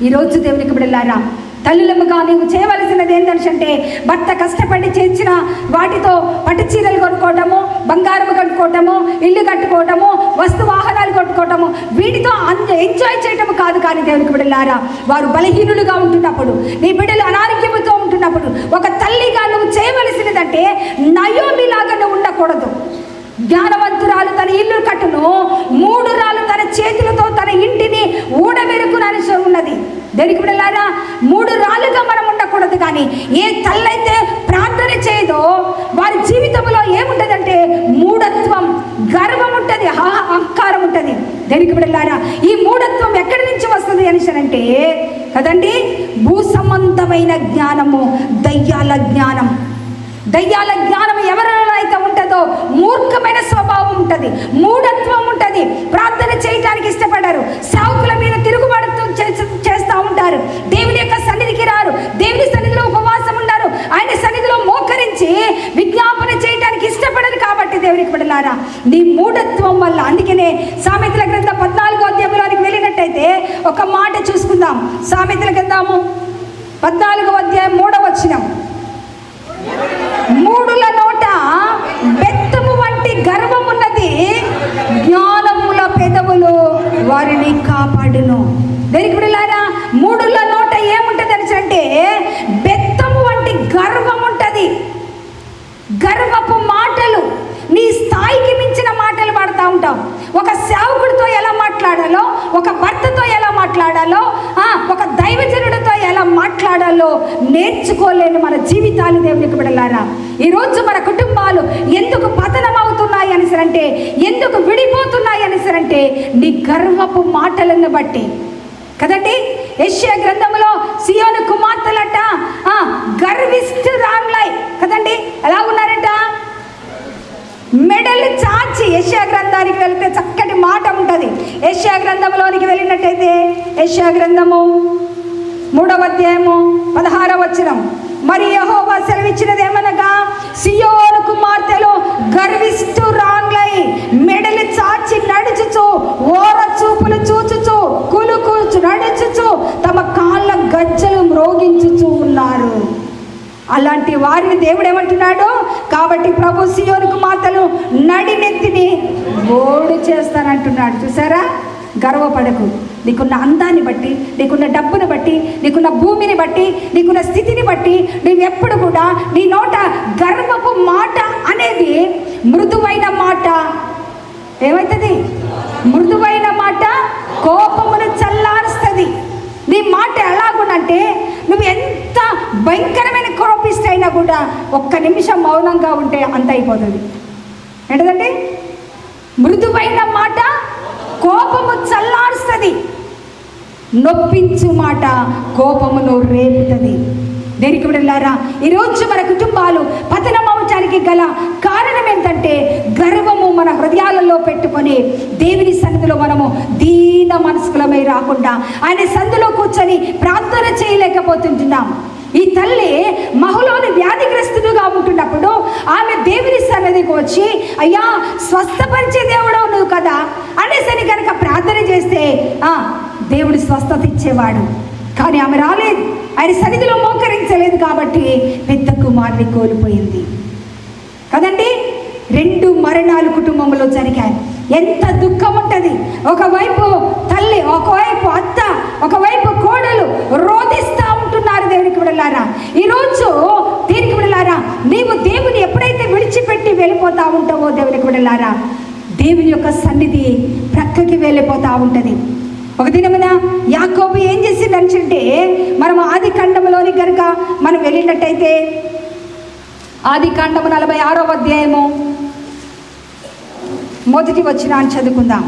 ఈరోజు దేవునికి బిడ్డలారా, తల్లులముగా నీవు చేయవలసినది ఏంటంటే భర్త కష్టపడి చేసిన వాటితో పట్టు చీరలు కొనుక్కోవటము, బంగారం కట్టుకోవటము, ఇల్లు కట్టుకోవటము, వస్తు వాహనాలు కొట్టుకోవటము, వీటితో ఎంజాయ్ చేయటము కాదు. కానీ దేవునికి బిడ్డలారా, వారు బలహీనులుగా ఉంటున్నప్పుడు, నీ బిడ్డలు అనారోగ్యముతో ఉంటున్నప్పుడు ఒక తల్లిగా నువ్వు చేయవలసినదంటే నయోమి లాగా నువ్వు ఉండకూడదు. జ్ఞానవంతురాలు తన ఇల్లు కట్టును, 3 రాళ్ళు తన చేతులతో తన ఇంటిని ఊడబెరుకునని ఉన్నది. దేనికి బిడ్డలారా, 3 రాళ్ళుగా మనం ఉండకూడదు. కానీ ఏ తల్లైతే ప్రార్థన చేయదో వారి జీవితంలో ఏముంటుందంటే మూఢత్వం, గర్వం ఉంటుంది, అహంకారం ఉంటుంది. దేనికి బిడ్డలారా, ఈ మూఢత్వం ఎక్కడి నుంచి వస్తుంది అంటే కదండి భూ సంబంధమైన జ్ఞానము, దయ్యాల జ్ఞానం. దయ్యాల జ్ఞానం ఎవరిలో అయితే ఉంటుందో మూర్ఖమైన స్వభావం ఉంటుంది, మూఢత్వం ఉంటుంది. ప్రార్థన చేయడానికి ఇష్టపడరు, సావుకుల మీద తిరుగుబాటు చేస్తూ ఉంటారు, దేవుని యొక్క సన్నిధికి రారు, దేవుని సన్నిధిలో ఉపవాసం ఉండరు, ఆయన సన్నిధిలో మోకరించి విజ్ఞాపన చేయడానికి ఇష్టపడరు. కాబట్టి దేవునికి బిడ్డలారా, నీ మూఢత్వం వల్ల, అందుకనే సామెతల గ్రంథం 14వ అధ్యాయంలోనికి వెళ్ళినట్టయితే ఒక మాట చూసుకుందాం. సామెతల గ్రంథము 14వ అధ్యాయం 3వ వచనం, మూడుల నోట బెత్తము వంటి గర్వమున్నది, జ్ఞానముల పెదవులు వారిని కాపాడును. దేనికి బిడ్డలారా, మూడుల నోట ఏముంటది అంటే బెత్తము వంటి గర్వం ఉంటుంది. గర్వపు మాటలు, నీ స్థాయికి మించిన మాటలు పడతా ఉంటావు. ఒక సేవకుడితో ఎలా మాట్లాడాలో, ఒక భర్తతో ఎలా మాట్లాడాలో, ఒక దైవజనుడితో ఎలా మాట్లాడాలో నేర్చుకోలేని మన జీవితాలు దేవునికి బిడ్డలారా, ఈరోజు మన కుటుంబాలు ఎందుకు పతనం అవుతున్నాయి అని అనేసరంటే, ఎందుకు విడిపోతున్నాయి అనేసరంటే నీ గర్వపు మాటలను బట్టి కదండి. యెషయా గ్రంథంలో సియోను కుమార్తెలట గర్విష్ఠురాళ్ళై కదండి, ఎలా ఉన్నారట? మెడలు చాచి. యెషయా గ్రంథానికి వెళ్తే చక్కటి మాట ఉంటుంది. యెషయా గ్రంథంలోనికి వెళ్ళినట్టయితే యెషయా గ్రంథము 3వ అధ్యాయము 16వ వచనం, మరి యెహోవా సెలవిచ్చినది ఏమనగా, సియోను కుమార్తెలు గర్విష్ఠురాళ్ళై మెడలు చాచి నడుచుచు, ఓర చూపులు చూచుచు, కులుకుచు నడుచుచు, తమ కాళ్ళ గజ్జలు మ్రోగించుచు ఉన్నారు. అలాంటి వారిని దేవుడు ఏమంటున్నాడు? కాబట్టి ప్రభు సియోను కుమార్తెలు నడినెత్తిని ఓడు చేస్తానంటున్నాడు. చూసారా? గర్వపడకు. నీకున్న అందాన్ని బట్టి, నీకున్న డబ్బుని బట్టి, నీకున్న భూమిని బట్టి, నీకున్న స్థితిని బట్టి నువ్వెప్పుడు కూడా నీ నోట గర్వపు మాట అనేది మృదువైన మాట ఏమవుతుంది? మృదువైన మాట కోపమును చల్లారుస్తుంది. నీ మాట ఎలాగుందంటే, నువ్వు ఎంత భయంకరమైన కోపిస్తే అయినా కూడా ఒక్క నిమిషం మౌనంగా ఉంటే అంత అయిపోతుంది. ఏంటంటే మృదువైన మాట కోపము చల్లారుస్తుంది, నొప్పించు మాట కోపమును రేపుతుంది. దేనికి వెళ్ళారా? ఈరోజు మన కుటుంబాలు పతనం అవటానికి గల కారణం ఏంటంటే, గర్వము మన హృదయాలలో పెట్టుకొని దేవుని సన్నిధిలో మనము దీన మనస్కులమై రాకుండా ఆయన సన్నిధిలో కూర్చొని ప్రార్థన చేయలేకపోతుంటున్నాం. ఈ తల్లి మహులోని వ్యాధిగ్రస్తుడుగా ఉంటున్నప్పుడు ఆమె దేవుని సన్నిధికి వచ్చి, అయ్యా స్వస్థపరిచే దేవుడు నువ్వు కదా అనేసరి కనుక ప్రార్థన చేస్తే దేవుడు స్వస్థత ఇచ్చేవాడు. కానీ ఆమె రాలేదు, ఆయన సన్నిధిలో మోకరించలేదు. కాబట్టి పెద్ద కుమారుని కోల్పోయింది కదండి. 2 మరణాలు కుటుంబంలో జరిగాయి. ఎంత దుఃఖం ఉంటుంది. ఒకవైపు తల్లి, ఒకవైపు అత్త, ఒకవైపు కోడలు రోధిస్తూ ఉంటున్నారు. దేవునికి విడలారా, ఈరోజు దీనికి విడలారా, నీవు దేవుని ఎప్పుడైతే విడిచిపెట్టి వెళ్ళిపోతూ ఉంటావో దేవునికి విడలారా, దేవుని యొక్క సన్నిధి ప్రక్కకి వెళ్ళిపోతూ ఉంటుంది. ఒక దినమున యాకోబు ఏం చేసిందంటే, మనం ఆది కాండములోని కనుక మనం వెళ్ళినట్టయితే ఆది కాండము 46వ అధ్యాయము 1వ వచనాన్ని చదువుకుందాం.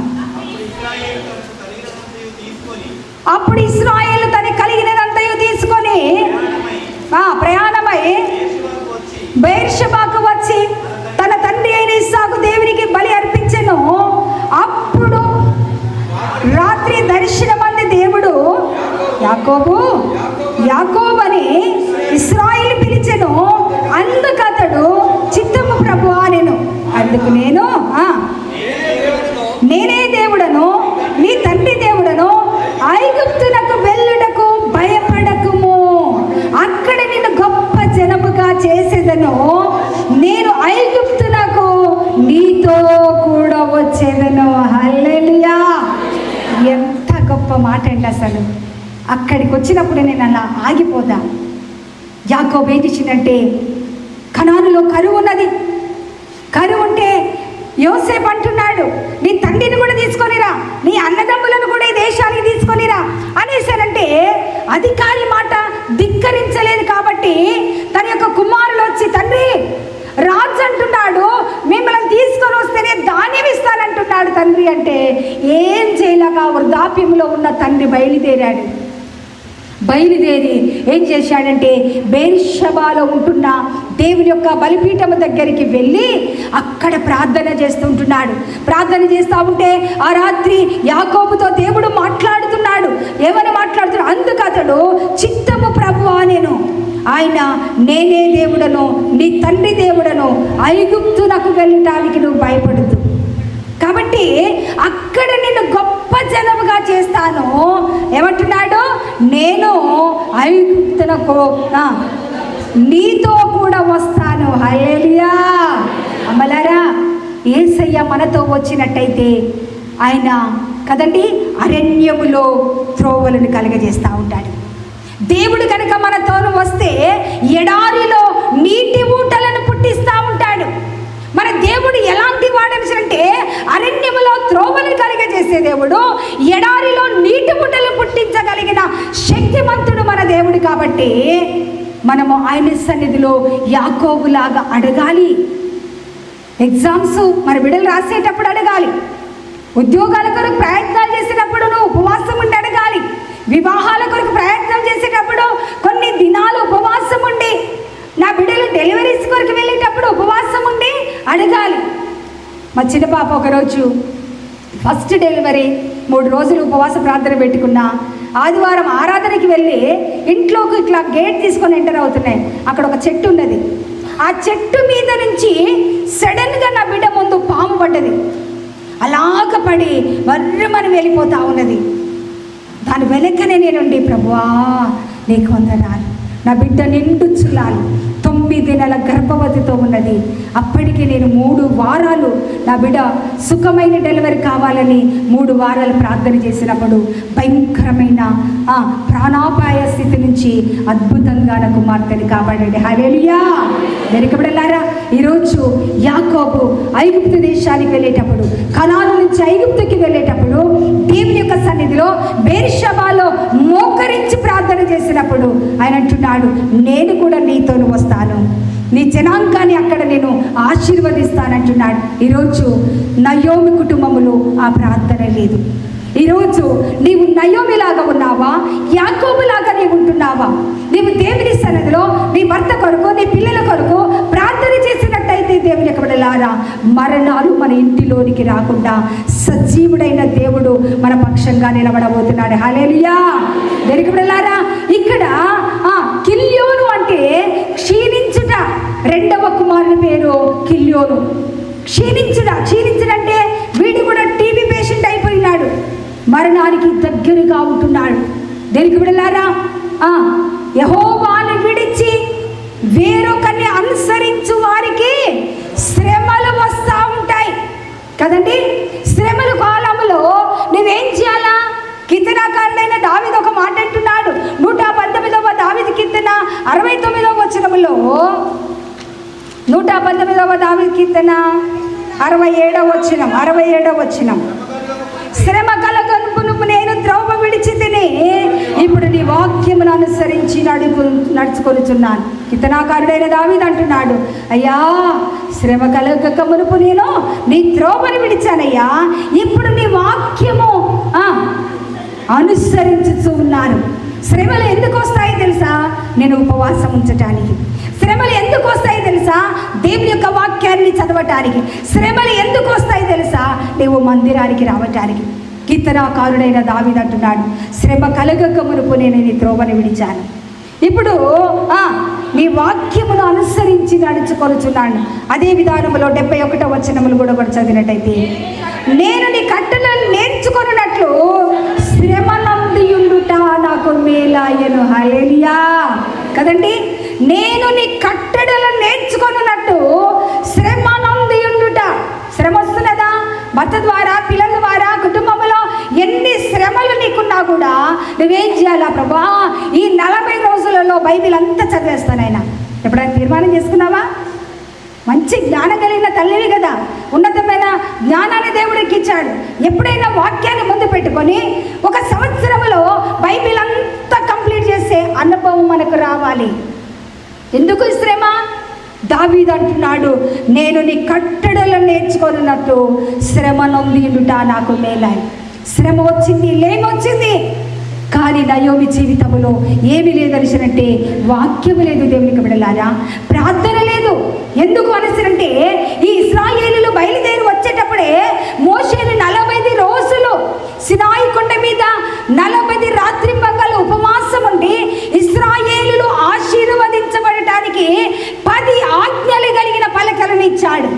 అప్పుడు ఇశ్రాయేలు తనకి కలిగినదంతయు తీసుకొని ప్రయాణమై బెయేర్షెబాకు వచ్చి తన తండ్రి అయిన ఇస్సాకు దేవునికి బలి అర్పించెను. అప్పుడు రాత్రి దర్శనమంది దేవుడు, యాకోబు యాకోబు అని ఇశ్రాయేలు పిలిచెను. అందుకు అతడు, చిత్తము ప్రభువా నేను. అందుకు నేను నేనే దేవుడను, నీ తండ్రి దేవుడను, ఐగుప్తునకు వెళ్ళుటకు భయపడకుము, అక్కడ నిన్ను గొప్ప జనముగా చేసేదను, నేను ఐగుప్తునకు నీతో కూడా వచ్చేదను. హల్లెలూయా! ఎంత గొప్ప మాట అండి అసలు. అక్కడికి వచ్చినప్పుడు నేను అలా ఆగిపోదా. యాకోబు ఏం చేసిందంటే, కనానులో కరువు ఉన్నది. కరువు ఉంటే యోసేపు అంటున్నాడు, నీ తండ్రిని కూడా తీసుకొనిరా, నీ అన్నదమ్ములను కూడా ఈ దేశానికి తీసుకొనిరా అనేసారంటే, అధికారి మాట ధిక్కరించలేదు. కాబట్టి తన యొక్క కుమారులు వచ్చి, తండ్రి రాజు అంటున్నాడు, మిమ్మల్ని తీసుకొని వస్తేనే ధాన్యం ఇస్తానంటున్నాడు తండ్రి అంటే, ఏం చేయలేక వృద్ధాప్యంలో ఉన్న తండ్రి బయలుదేరి ఏం చేశాడంటే, బెయేర్షెబాలో ఉంటున్న దేవుని యొక్క బలిపీఠము దగ్గరికి వెళ్ళి అక్కడ ప్రార్థన చేస్తుంటున్నాడు. ప్రార్థన చేస్తూ ఉంటే ఆ రాత్రి యాకోబుతో దేవుడు మాట్లాడుతున్నాడు. ఏమని మాట్లాడుతున్నాడు? అందుకు అతడు, చిత్తము ప్రభువా నేను, ఆయన నేనే దేవుడను, నీ తండ్రి దేవుడను, ఐగుప్తునకు వెళ్ళటానికి నువ్వు భయపడద్దు, కాబట్టి అక్కడ నిన్ను గొప్ప జనముగా చేస్తాను. ఏమంటున్నాడు? నేను ఐగుప్తునకు నీతో కూడా వస్తాను. హల్లెలూయా! అమ్మలారా, యేసయ్య మనతో వచ్చినట్టయితే ఆయన కదండి అరణ్యములో త్రోవలను కలగజేస్తూ ఉంటాడు. దేవుడు కనుక మనతో వస్తే ఎడారిలో నీటి ఊటలను పుట్టిస్తూ ఉంటాడు. మన దేవుడు ఎలాంటి వాడని అంటే, అరణ్యములో త్రోవలను కలిగజేసే దేవుడు, ఎడారిలో నీటి ఊటలు పుట్టించగలిగిన శక్తిమంతుడు మన దేవుడు. కాబట్టి మనము ఆయన సన్నిధిలో యాకోబులాగా అడగాలి. ఎగ్జామ్స్ మన బిడ్డలు రాసేటప్పుడు అడగాలి. ఉద్యోగాల కొరకు ప్రయత్నాలు చేసేటప్పుడు నువ్వు ఉపవాసం ఉండి అడగాలి. వివాహాల కొరకు ప్రయత్నం చేసేటప్పుడు కొన్ని దినాలు ఉపవాసం ఉండి, నా బిడ్డలు డెలివరీస్ కొరకు వెళ్ళేటప్పుడు ఉపవాసం ఉండి అడగాలి. మా చిన్న పాప ఒకరోజు ఫస్ట్ డెలివరీ 3 రోజులు ఉపవాస ప్రార్థన పెట్టుకున్నా. ఆదివారం ఆరాధనకి వెళ్ళి ఇంట్లోకి ఇట్లా గేట్ తీసుకొని ఎంటర్ అవుతున్నాయి. అక్కడ ఒక చెట్టు ఉన్నది. ఆ చెట్టు మీద నుంచి సడన్గా నా బిడ్డ ముందు పాము పడ్డది. అలాగ పడి వర్రమని వెళ్ళిపోతా ఉన్నది. దాని వెనకనే నేనుండి, ప్రభువా నీకు వందనాలు, నా బిడ్డ నిండు చుల్లాలి 9 నెలల గర్భవతితో ఉన్నది. అప్పటికి నేను 3 వారాలు నా బిడ్డ సుఖమైన డెలివరీ కావాలని 3 వారాలు ప్రార్థన చేసినప్పుడు భయంకరమైన ప్రాణాపాయ స్థితి నుంచి అద్భుతంగా నా కుమార్తెని కాపాడండి. హల్లెలూయా. వెనుకబడలారా, ఈరోజు యాకోబు ఐగుప్తు దేశానికి వెళ్ళేటప్పుడు, కనాను నుంచి ఐగుప్తుకి వెళ్ళేటప్పుడు దేవుని యొక్క సన్నిధిలో బేర్షెబాలో మోకరించి ప్రార్థన చేసినప్పుడు ఆయన అంటున్నాడు, నేను కూడా నీతో వస్తాను, నీ జనాంగాన్ని అక్కడ నేను ఆశీర్వదిస్తానంటున్నాడు. ఈరోజు నయోమి కుటుంబములో ఆ ప్రార్థన లేదు. ఈరోజు నీవు నయోమిలాగా ఉన్నావా, యాకోబులాగా నీవు ఉంటున్నావా? నీవు దేవుని సన్నిధిలో నీ భర్త కొరకు, నీ పిల్లల కొరకు ప్రార్థన చేసినట్టయితే దేవుని యొక్క బిడ్డలారా, మరణాలు మన ఇంటిలోనికి రాకుండా సజీవుడైన దేవుడు మన పక్షంగా నిలబడబోతున్నాడు. హల్లెలూయా. దేవుని యొక్క బిడ్డలారా, ఇక్కడ కిల్యోను అంటే క్షీణించుట. 2వ కుమారుని పేరు కిల్యోను. క్షీణించుడంటే వీడు కూడా టీబీ పేషెంట్ అయిపోయినాడు, మరణానికి దగ్గరగా ఉంటున్నాడు. దేనికి బిడ్డలారా, యెహోవాను విడిచి వేరొకరిని అనుసరించు వారికి శ్రమలు వస్తూ ఉంటాయి కదండి. శ్రమల కాలంలో నువ్వేం చేయాలా? కీర్తనాకారుడైన దావీదు ఒక మాట అంటున్నాడు. 119వ దావీదు కీర్తన 69వ వచనములో, 119వ దావీదు కీర్తన 67వ వచనం, శ్రమ కలగనుపును నేను త్రోవ విడిచి తిని ఇప్పుడు నీ వాక్యమును అనుసరించి నడుచుకొనుచున్నాను. కీర్తనాకారుడైన దావీదు అంటున్నాడు, అయ్యా శ్రమ కలగక మునుపు నేను నీ త్రోవను విడిచానయ్యా, ఇప్పుడు నీ వాక్యము అనుసరించుతూ ఉన్నాను. శ్రమలు ఎందుకు వస్తాయి తెలుసా? నేను ఉపవాసం ఉంచటానికి. శ్రమలు ఎందుకు వస్తాయి తెలుసా? దేవుని యొక్క వాక్యాన్ని చదవటానికి. శ్రమలు ఎందుకు వస్తాయి తెలుసా? నీవు మందిరానికి రావటానికి. కీర్తనాకారుడైన దావీదు అంటున్నాడు, శ్రమ కలగక మునుపు నేను నీ త్రోవను విడిచాను, ఇప్పుడు నీ వాక్యమును అనుసరించి నడుచుకొనుచున్నాను. అదే విధానంలో 71వ వచనములు కూడా చదివినట్టయితే, నేను నీ కట్టలను నేర్చుకొనున్నట్లు శ్రమ నందియుండుట నాకు మేలాయను. హల్లెలూయా కదండి. నేను నీ కట్టడలను నేర్చుకొనున్నట్టు శ్రమ నందియుండుట. శ్రమ వస్తున్నదా? భర్త ద్వారా, పిల్లల ద్వారా, కుటుంబంలో ఎన్ని శ్రమలు నీకున్నా కూడా నువ్వేం చేయాలా? ప్రభా ఈ 40 రోజులలో బైబిల్ అంతా చదివేస్తానైనా. ఎప్పుడైనా తీర్మానం చేసుకున్నావా? మంచి జ్ఞానం కలిగిన తల్లివి కదా, ఉన్నతమైన జ్ఞానాన్ని దేవుడికి ఇచ్చాడు. ఎప్పుడైనా వాక్యాన్ని ముందు పెట్టుకొని 1 సంవత్సరంలో బైబిల్ అంతా కంప్లీట్ చేసే అనుభవం మనకు రావాలి. ఎందుకు శ్రమ? దావీదు అంటున్నాడు, నేను నీ కట్టడలను నేర్చుకున్నట్టు శ్రమ నొందిండుట నాకు మేలాయి. శ్రమ వచ్చింది, లేమొచ్చింది, కానీ నయోమి జీవితంలో ఏమి లేదనిసినంటే వాక్యము లేదు. దేవునికి బిడ్డలారా, ప్రార్థన లేదు. ఎందుకు అనిసినంటే ఈ ఇశ్రాయేలీయులు బయలుదేరి వచ్చేటప్పుడే మోషేను 40 రోజులు సినాయి కొండ మీద 40 రాత్రి పగలు ఉపవాసం ఉండి ఇశ్రాయేలీయులు ఆశీర్వదించబడటానికి 10 ఆజ్ఞలు కలిగిన పలకలను ఇచ్చాడు.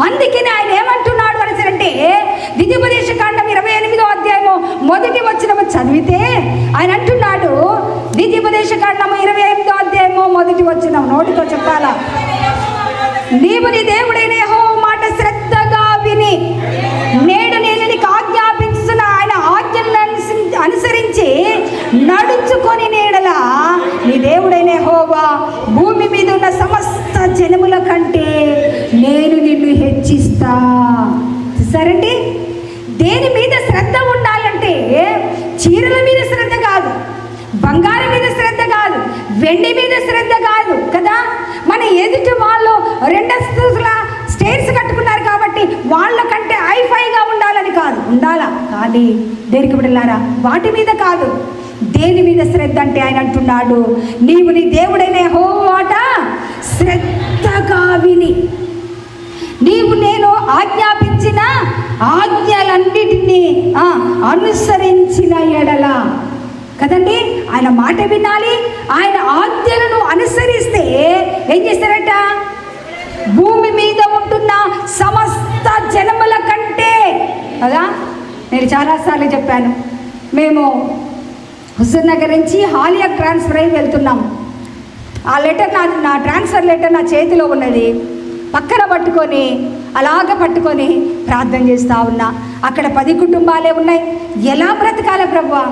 అందుకని ఆయన ఏమంటున్నాడు అంటే, ద్వితీయోపదేశకాండం 28వ అధ్యాయము 1వ వచనము చదివితే ఆయన అంటున్నాడు, ద్వితీయోపదేశకాండము 28వ అధ్యాయము 1వ వచనం నోటితో చెప్పాలా, నీవు నీ దేవుడైన యెహోవా మాట శ్రద్ధగా విని నేడు నేను నీకు ఆజ్ఞాపించుతున్న ఆయన ఆజ్ఞలను అనుసరించి నడుచుకొని నేడలా నీ దేవుడైన యెహోవా భూమి మీద ఉన్న సమస్త జనముల కంటే నేను నిన్ను హెచ్చిస్తా. సరేండి, దేని మీద శ్రద్ధ ఉండాలంటే చీరల మీద శ్రద్ధ కాదు, బంగారం మీద శ్రద్ధ కాదు, వెండి మీద శ్రద్ధ కాదు కదా. మన ఎదుటి వాళ్ళు 2 అంతస్తుల స్టేర్స్ కట్టుకున్నారు ఉండాలా, కానీ దేనికి బిడ్డలారా వాటి మీద కాదు, దేని మీద శ్రద్ధ అంటే ఆయన అంటున్నాడు, నీవు నీ దేవుడైన యెహోవాట శ్రద్ధగా విని నీవు నేను ఆజ్ఞాపించిన ఆజ్ఞలన్నిటినీ అనుసరించిన ఎడల కదండి, ఆయన మాట వినాలి. ఆయన ఆజ్ఞలను అనుసరిస్తే ఏం చేస్తారట, భూమి మీద ఉంటున్న సమస్త జనముల కంటే కదా. నేను చాలాసార్లు చెప్పాను, మేము హుజూర్ నగర్ నుంచి హాలియా ట్రాన్స్ఫర్ అయి వెళ్తున్నాం. ఆ లెటర్ నా ట్రాన్స్ఫర్ లెటర్ నా చేతిలో ఉన్నది, పక్కన పట్టుకొని అలాగ పట్టుకొని ప్రార్థన చేస్తూ ఉన్నా. అక్కడ 10 కుటుంబాలే ఉన్నాయి. ఎలా బ్రతకాలి ప్రభువా,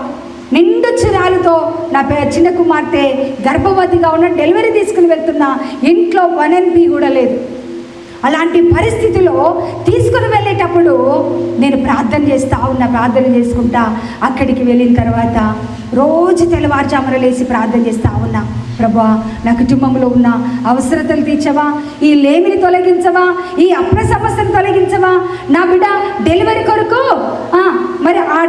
నిండు చిరాలతో నా చిన్న కుమార్తె గర్భవతిగా ఉన్న డెలివరీ తీసుకుని వెళ్తున్నా, ఇంట్లో 1 NP కూడా లేదు. అలాంటి పరిస్థితిలో తీసుకుని వెళ్ళేటప్పుడు నేను ప్రార్థన చేస్తూ ఉన్నా. ప్రార్థన చేసుకుంటా అక్కడికి వెళ్ళిన తర్వాత రోజు తెల్లవారుజామున లేచి ప్రార్థన చేస్తూ ఉన్నా, ప్రభువా నా కుటుంబంలో ఉన్న అవసరతలు తీర్చవా, ఈ లేమిని తొలగించవా, ఈ అప్ర సమస్యను తొలగించవా, నా బిడ్డ డెలివరీ కొరకు మరి ఆ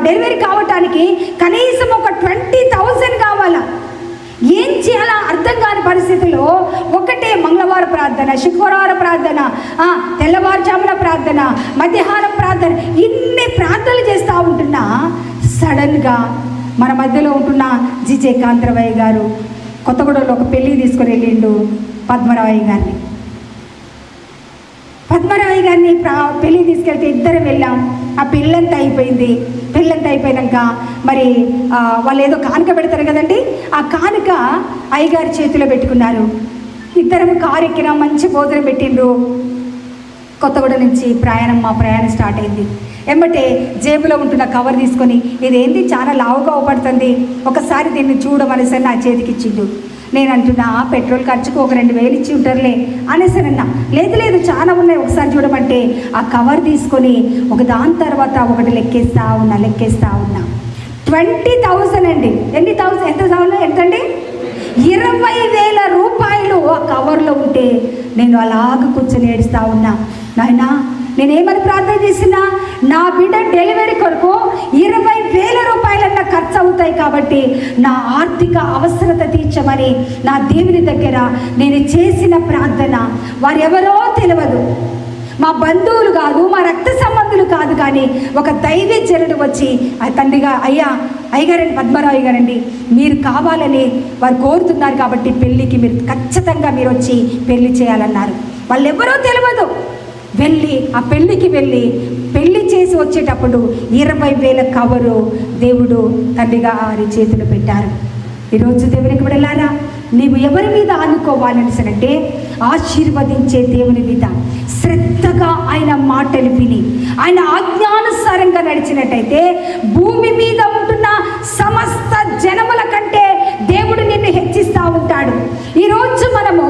డెలివరీ కావటానికి కనీసం ఒక 20,000 కావాలా. ఏం చేయాలా అర్థం కాని పరిస్థితిలో ఒకటే మంగళవారం ప్రార్థన, శుక్రవారం ప్రార్థన, తెల్లవారుజామున ప్రార్థన, మధ్యాహ్నం ప్రార్థన, ఇన్ని ప్రార్థనలు చేస్తూ ఉంటున్నా సడన్గా మన మధ్యలో ఉంటున్న జిజే కాంతరవయ్య గారు కొత్తగూడలో ఒక పెళ్ళి తీసుకుని వెళ్ళిండు. పద్మరావయ్య గారిని పెళ్ళి తీసుకెళ్తే ఇద్దరు వెళ్ళాం. ఆ పెళ్ళంతా అయిపోయింది. పెళ్ళంతా అయిపోయాక మరి వాళ్ళు ఏదో కానుక పెడతారు కదండి, ఆ కానుక అయ్యగారి చేతిలో పెట్టుకున్నారు. ఇద్దరం కారు ఎక్కినా, మంచి భోజనం పెట్టిండ్రు. కొత్తగూడ నుంచి మా ప్రయాణం స్టార్ట్ అయింది. ఎమ్మటే జేబులో ఉంటున్న కవర్ తీసుకొని, ఇదేంటి చాలా లావుగా అవపడుతుంది, ఒకసారి దీన్ని చూడమనేసి నా చేతికి ఇచ్చిండు. నేను అంటున్నా, పెట్రోల్ ఖర్చుకు ఒక 2,000 ఇచ్చి ఉంటారులే అనేసానన్నా. లేదు చాలా ఉన్నాయి, ఒకసారి చూడమంటే ఆ కవర్ తీసుకొని ఒక దాని తర్వాత ఒకటి లెక్కేస్తా ఉన్నా 20,000 అండి. ఎంతండి 20,000 రూపాయలు ఆ కవర్లో ఉంటే నేను అలాగ కూర్చొని ఏడుస్తూ ఉన్నా. నాయనా నేనేమని ప్రార్థన చేసినా, నా బిడ్డ డెలివరీ కొరకు 20,000 రూపాయలన్నా ఖర్చు అవుతాయి కాబట్టి నా ఆర్థిక అవసరత తీర్చమని నా దేవుని దగ్గర నేను చేసిన ప్రార్థన. వారెవరో తెలియదు, మా బంధువులు కాదు, మా రక్త సంబంధులు కాదు, కానీ ఒక దైవజనుడు వచ్చి తండ్రిగా అయ్యగారండి, పద్మరావు గారండి, మీరు కావాలని వారు కోరుతున్నారు కాబట్టి పెళ్ళికి మీరు ఖచ్చితంగా మీరు వచ్చి పెళ్లి చేయాలన్నారు. వాళ్ళు ఎవరో తెలియదు. ఆ పెళ్ళికి పెళ్లి చేసి వచ్చేటప్పుడు 20,000 కవరు దేవుడు తండ్రిగా వారి చేతులు పెట్టారు. ఈరోజు దేవునికి వెళ్ళారా, నీవు ఎవరి మీద ఆనుకోవాలనిసనంటే ఆశీర్వదించే దేవుని మీద శ్రద్ధగా ఆయన మాటలు విని ఆయన ఆజ్ఞానుసారంగా నడిచినట్టయితే భూమి మీద ఉంటున్న సమస్త జనముల కంటే దేవుడు నిన్ను హెచ్చిస్తూ ఉంటాడు. ఈరోజు మనము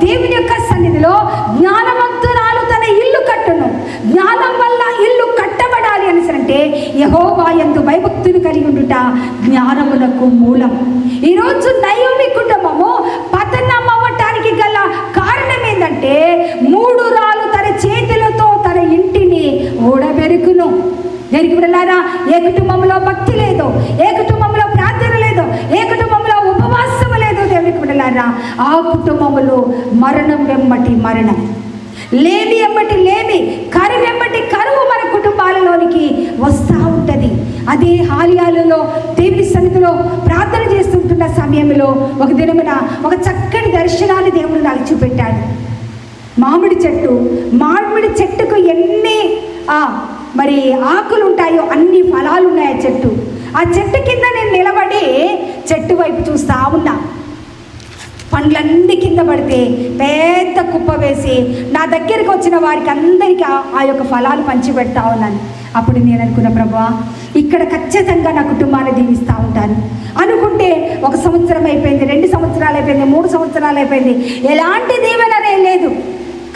దేవుని యొక్క సన్నిధిలో జ్ఞానవంతురాలు తన ఇల్లు కట్టును, జ్ఞానం వల్ల ఇల్లు కట్టబడాలి అనిసంటే యెహోవా యందు భయభక్తులు కలిగి ఉండుట జ్ఞానమునకు మూలం. ఈరోజు నయోమి కుటుంబము పతనం అవ్వటానికి గల కారణం ఏంటంటే 3 రాళ్ళు తన చేతులతో తన ఇంటిని ఊడబెరుకును. దేనికి వెళ్ళారా, ఏ కుటుంబంలో భక్తి లేదు, ఏ కుటుంబంలో ప్రార్థన లేదు, ఏ కుటుంబంలో ఉపవాసం లేదు, దేవునికి వెళ్ళారా ఆ కుటుంబంలో మరణం వెంబటి మరణం, లేమి వెంబటి లేమి, కరువు వెంబటి కరువు మన కుటుంబాలలోనికి వస్తూ ఉంటుంది. అదే హాలియాలలో దేవుని సన్నిధిలో ప్రార్థన చేస్తుంటున్న సమయంలో ఒక దినమున ఒక చక్కని దర్శనాన్ని దేవుడు నాకు చూపెట్టాడు. మామిడి చెట్టుకు ఎన్ని మరి ఆకులు ఉంటాయో అన్ని ఫలాలు ఉన్నాయి ఆ చెట్టు కింద నేను నిలబడి చెట్టు వైపు చూస్తూ ఉన్నా. పండ్లన్నీ కింద పడితే పెద్ద కుప్ప వేసి నా దగ్గరికి వచ్చిన వారికి అందరికీ ఆ యొక్క ఫలాలు పంచి పెడతా ఉన్నాను. అప్పుడు నేను అనుకున్న, ప్రభువా ఇక్కడ ఖచ్చితంగా నా కుటుంబాన్ని దీవిస్తూ ఉంటాను అనుకుంటే 1 సంవత్సరం అయిపోయింది, 2 సంవత్సరాలు అయిపోయింది, 3 సంవత్సరాలు అయిపోయింది, ఎలాంటి దీవెననే లేదు.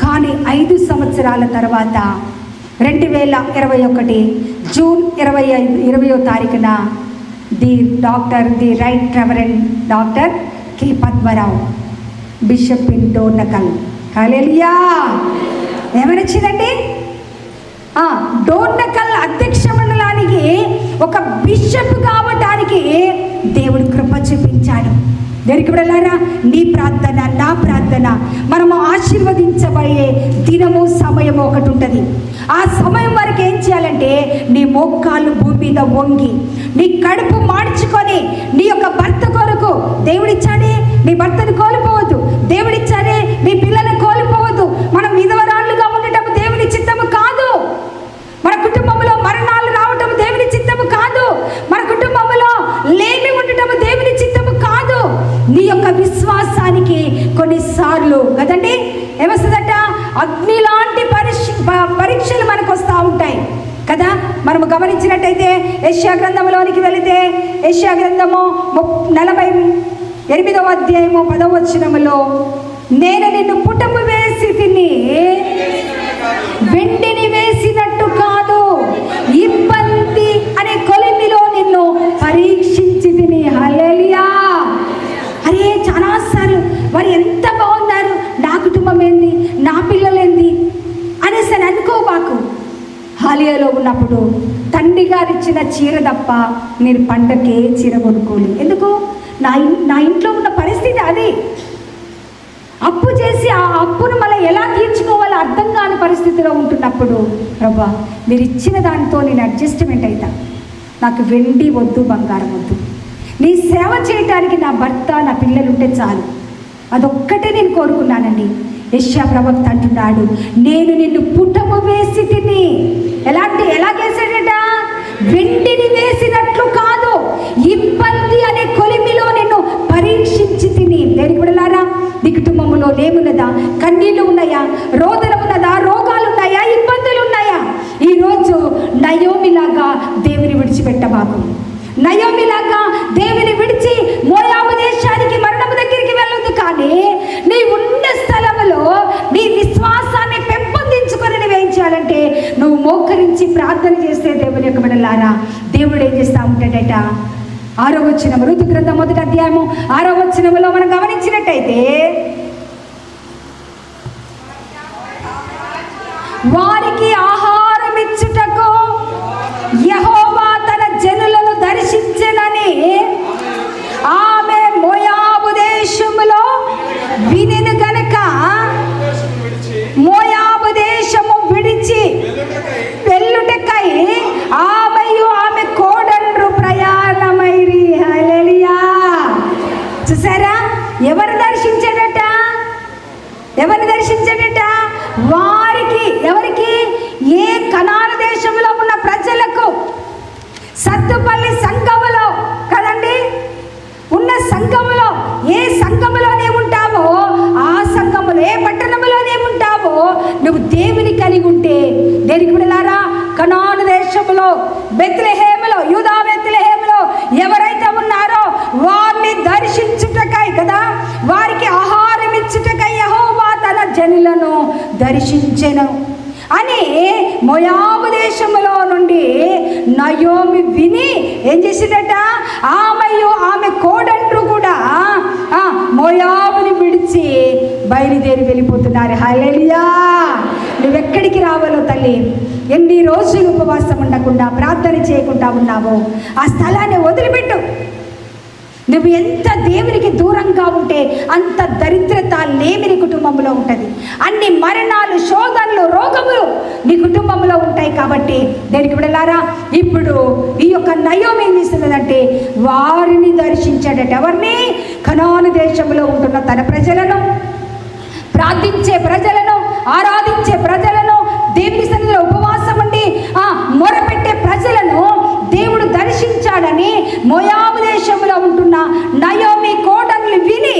కానీ 5 సంవత్సరాల తర్వాత 2021 జూన్ 20వ తారీఖున the right reverend doctor K Padmarao bishop in Dornakal, hallelujah, ఏమని వచ్చిందండి? డోర్నకల్ అధ్యక్ష మండలానికి ఒక బిషప్ కావటానికి దేవుడు కృప చూపించాడు. దేనికి వెళ్ళారా? నీ ప్రార్థన, నా ప్రార్థన, మనము ఆశీర్వదించబోయే దినము, సమయం ఒకటి ఉంటుంది. ఆ సమయం వరకు ఏం చేయాలంటే నీ మోకాళ్ళు భూమి మీద వంగి, నీ కడుపు మార్చుకొని, నీ యొక్క భర్త కొరకు దేవుడిచ్చాడే నీ భర్తను కోల్పోవద్దు, దేవుడిచ్చాడే నీ పిల్లలను కోల్పోవద్దు. మనం విధవరాళ్ళుగా ఉండటం దేవుని చిత్తము కాదు. మన కుటుంబంలో మరణాలు రావటం దేవుని చిత్తము కాదు. మన కుటుంబంలో లేమి ఉండటం దేవుని చిత్తము కాదు. నీ యొక్క విశ్వాసానికి కొన్నిసార్లు కదండి ఏమొస్తుందట, అగ్ని లాంటి పరీక్షలు మనకు వస్తూ ఉంటాయి కదా. మనము గమనించినట్టయితే యెషయా గ్రంథంలోనికి వెళితే, యెషయా గ్రంథము 48వ అధ్యాయము 10వ వచనములో, నేను నిన్ను పుటము వేసి తిని వెండిని వేసినట్టు కాదు, ఇబ్బంది అనే కొలిమిలో నిన్ను పరీక్షించి తిని. హల్లెలూయా. అరే చాలాసార్లు వారు ఎంత బాగున్నారు, నా కుటుంబం ఏంది, నా పిల్లలేంది అనేసి అని అనుకోబాకు. హాలియాలో ఉన్నప్పుడు తండ్రి గారు ఇచ్చిన చీర తప్ప నేను పండగకే చీర కొనుక్కోలేదు. ఎందుకు? నా ఇంట్లో ఉన్న పరిస్థితి అది. అప్పు చేసి ఆ అప్పును మళ్ళీ ఎలా తీర్చుకోవాలో అర్థం కాని పరిస్థితిలో ఉంటున్నప్పుడు, ప్రభా మీరు ఇచ్చిన దానితో నేను అడ్జస్ట్మెంట్ అవుతా, నాకు వెండి వద్దు, బంగారం వద్దు, నీ సేవ చేయటానికి నా భర్త, నా పిల్లలు ఉంటే చాలు, అదొక్కటే నేను కోరుకున్నానండి. యెషయా ప్రవక్త అంటున్నాడు, నేను నిన్ను పుటము వేసి తిని. ఎలాగేసాడట? వెండిని వేసినట్లు కాదు, ఇబ్బంది అనే కొలిమిలో నిన్ను పరీక్షించి తిని. దేనికి వెళ్ళారా? నీ కుటుంబంలో లేమున్నదా? కన్నీళ్ళు ఉన్నాయా? రోదన ఉన్నదా? రోగాలు ఉన్నాయా? ఇబ్బందులు ఉన్నాయా? ఈరోజు నయోమిలాగా దేవుని విడిచిపెట్టబాకు. నయోమిలాగా దేవుని విడిచి మోయాబు దేశానికి, మరణము దగ్గరికి వెళ్ళొద్దు. కానీ నీ ఉన్న స్థలంలో నీ విశ్వాసాన్ని పెంపొందించుకొని నువ్వేం చేయాలంటే, నువ్వు మోకరించి ప్రార్థన చేస్తే దేవుని యొక్క బిడ్డలారా, దేవుడు ఏం చేస్తా ఉంటాడట? 6వ వచనం, ఋతు గ్రంథం 1వ అధ్యాయము 6వ వచనంలో మనం గమనించినట్టయితే, వారికి ఆహారం ఇచ్చుటకు యెహోవా తన జనులను దర్శించెనని ఆమె మోయాబు దేశములో వినెను గనుక, మోయాబు దేశము విడిచి వెళ్ళుటకై ఆమెయు ఆమె కోడండ్రు ప్రయాణమైరి. హల్లెలూయా. చూసారా? ఎవరు దర్శించాడట? ఎవరిని దర్శించాడట? వారికి. ఎవరికి? ఏ కనాను దేశంలో ఉన్న ప్రజలకు, సత్తుపల్లి సంఘములో కదండి ఉన్న సంఘములో, ఏ సంఘములోనే ఉంటావో ఆ సంఘములో, ఏ పట్టణములోనే ఉంటావో నువ్వు దేవుని కలిగి ఉంటే, దేనికి వెళ్ళారా? కనాను దేశంలో బెత్లెహేములో, యూదా బెత్లెహేములో ఎవరైతే ఉన్నారో వారిని దర్శించుటకై కదా, వారికి ఆహారం ఇచ్చుటకై యెహోవా తన జనులను దర్శించెను అని మోయాబు దేశంలో నుండి నయోమి విని ఏం చేసిందట? ఆమెయు ఆమె కోడండ్రు కూడా మోయాబుని విడిచి బయలుదేరి వెళ్ళిపోతున్నారు. హల్లెలూయా. నువ్వెక్కడికి రావాలో తల్లి, ఎన్ని రోజులు ఉపవాసం ఉండకుండా ప్రార్థన చేయకుండా ఉన్నావో ఆ స్థలాన్ని వదిలిపెట్టు. నువ్వు ఎంత దేవునికి దూరంగా ఉంటే అంత దరిద్రత, లేమిని కుటుంబంలో ఉంటుంది. అన్ని మరణాలు, శోధనలు, రోగములు నీ కుటుంబంలో ఉంటాయి. కాబట్టి దేనికి వెళ్ళారా? ఇప్పుడు ఈ యొక్క నయోమి ఏం చేస్తున్నదంటే వారిని దర్శించాడట. ఎవరిని? కనాను దేశంలో ఉంటున్న తన ప్రజలను, ప్రార్థించే ప్రజలను, ఆరాధించే ప్రజలను, దేవుని సన్నిధిలో ఉపవాసం ఉండి మొరపెట్టే ప్రజలను దేవుడు దర్శించాడని మోయాబు దేశంలో ఉంటున్న నయోమి కోడన్లు విని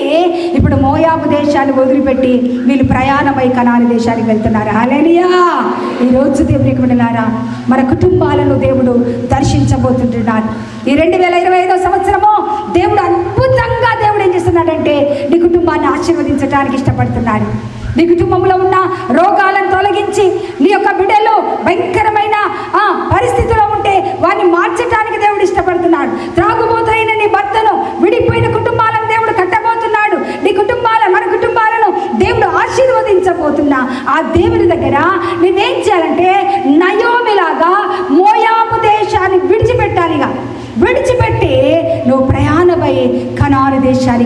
ఇప్పుడు మోయాబు దేశాన్ని వదిలిపెట్టి వీళ్ళు ప్రయాణమై కనాను దేశానికి వెళ్తున్నారు. హల్లెలూయా. ఈరోజు దేవునికి వెళ్ళారా, మన కుటుంబాలను దేవుడు దర్శించబోతుంటున్నాడు. ఈ 2025వ సంవత్సరము దేవుడు అద్భుతంగా దేవుడు ఏం చేస్తున్నాడంటే నీ కుటుంబాన్ని ఆశీర్వదించడానికి ఇష్టపడుతున్నాడు. నీ కుటుంబంలో ఉన్న రోగాలను తొలగించి, నీ యొక్క బిడ్డలు భయంకరమైన పరిస్థితిలో ఉంటే వారిని మార్చడానికి దేవుడు ఇష్టపడుతున్నాడు. త్రాగుబోతైన నీ భర్తను, విడిపోయిన కుటుంబాలను దేవుడు కట్టబోతున్నాడు. నీ మన కుటుంబాలను దేవుడు ఆశీర్వదించబోతున్నా. ఆ దేవుని దగ్గర నువ్వేం చేయాలంటే, నయో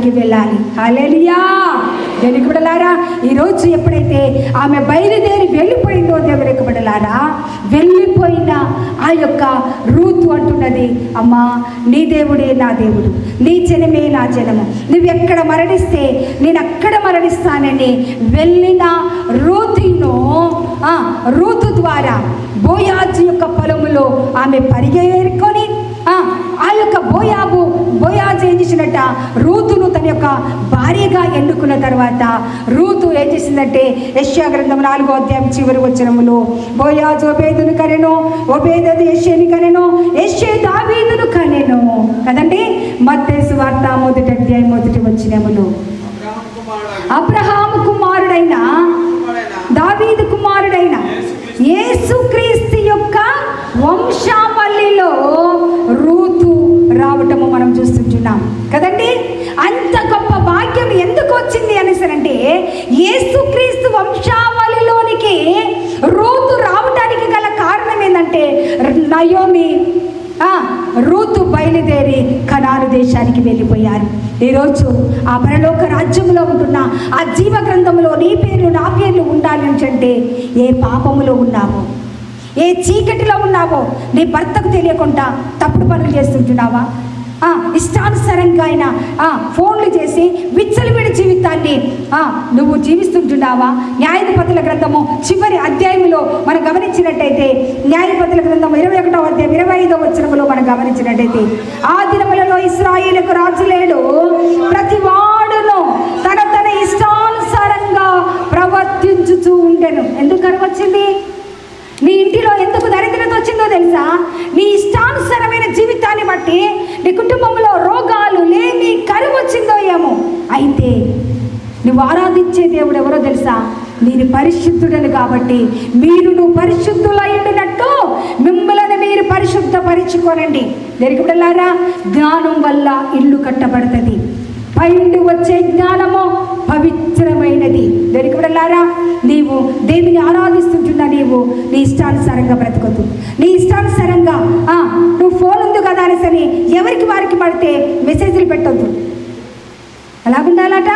దేశానికి వెళ్ళాలి. హల్లెలూయా. దేవునికి బిడ్డలారా, ఈరోజు ఎప్పుడైతే ఆమె బయలుదేరి వెళ్ళిపోయిందో దేవునికి బిడ్డలారా, వెళ్ళిపోయిన ఆ యొక్క రూతు అంటున్నది, అమ్మా నీ దేవుడే నా దేవుడు, నీ జనమే నా జనము, నువ్వెక్కడ మరణిస్తే నేను అక్కడ మరణిస్తానని వెళ్ళిన రూతు ద్వారా బోయాజు యొక్క పొలములో ఆమె పరిగెరుకొని ఆ యొక్క బోయాజు ఏం చేసినట్ట, రూతును తన యొక్క భార్యగా ఎన్నుకున్న తర్వాత రూతు ఏం చేసిందంటే యెషయా గ్రంథం 4వ అధ్యాయం చివరి వచనములో బోయాజు ఓబేదును కనెను, ఓబేదు యెషేని కనెను, యెషే దావీదును కనెను కదండి. మత్తయి సువార్త 1వ అధ్యాయం 1వ వచనములో అబ్రహాము కుమారుడైన దావీదు కుమారుడైన యేసుక్రీస్తు యొక్క వంశావళిలో రూతు రావటము మనం చూస్తున్నాం కదండి. అంత గొప్ప భాగ్యం ఎందుకు వచ్చింది అనేసరంటే, యేసుక్రీస్తు వంశావళిలోనికి రూతు రావడానికి గల కారణం ఏంటంటే, నయోమి రూతు బయలుదేరి కనాను దేశానికి వెళ్ళిపోయారు. ఈరోజు ఆ పరలోక రాజ్యంలో ఉంటున్న ఆ జీవ గ్రంథంలో నీ పేర్లు నా పేర్లు ఉండాలి అంటే, ఏ పాపములో ఉన్నావో, ఏ చీకటిలో ఉన్నావో, నీ భర్తకు తెలియకుండా తప్పుడు పనులు చేస్తుంటున్నావా, ఇష్టానుసారంగా అయినా ఫోన్లు చేసి విచ్చలవిడి జీవితాన్ని నువ్వు జీవిస్తుంటున్నావా? న్యాయాధిపతుల గ్రంథము చివరి అధ్యాయంలో మనం గమనించినట్టయితే, న్యాయాధిపతుల గ్రంథం 21వ అధ్యాయం 25వ వచనములో మనం గమనించినట్టయితే, ఆ దినములలో ఇశ్రాయేలుకు రాజు లేడు, ప్రతి వాడును తన ఇష్టానుసారంగా ప్రవర్తించుతూ ఉండెను. ఎందుకు కరువు వచ్చింది? నీ ఇంటిలో ఎందుకు దరిద్రత వచ్చిందో తెలుసా? నీ ఇష్టానుసారమైన జీవితాన్ని బట్టి నీ కుటుంబంలో రోగాలు లేని కరువు వచ్చిందో ఏమో. అయితే నువ్వు ఆరాధించే దేవుడు ఎవరో తెలుసా? నేను పరిశుద్ధుడను కాబట్టి నువ్వు పరిశుద్ధులైనట్టు మిమ్మల్ని మీరు పరిశుద్ధపరచుకోనండి. దేనికి బిడ్డలారా, జ్ఞానం వల్ల ఇల్లు కట్టబడుతుంది. పైనుండి వచ్చే జ్ఞానము పవిత్రమైనది. దేనికి బిడ్డలారా, నీవు దేవుని ఆరాధిస్తుంటున్నా, నీవు నీ ఇష్టానుసారంగా బ్రతకొద్దు. నీ ఇష్టానుసారంగా నువ్వు ఫోన్ ఉంది కదా అనేసరి ఎవరికి వారికి పడితే మెసేజ్లు పెట్టొద్దు. ఎలాగుండాలట?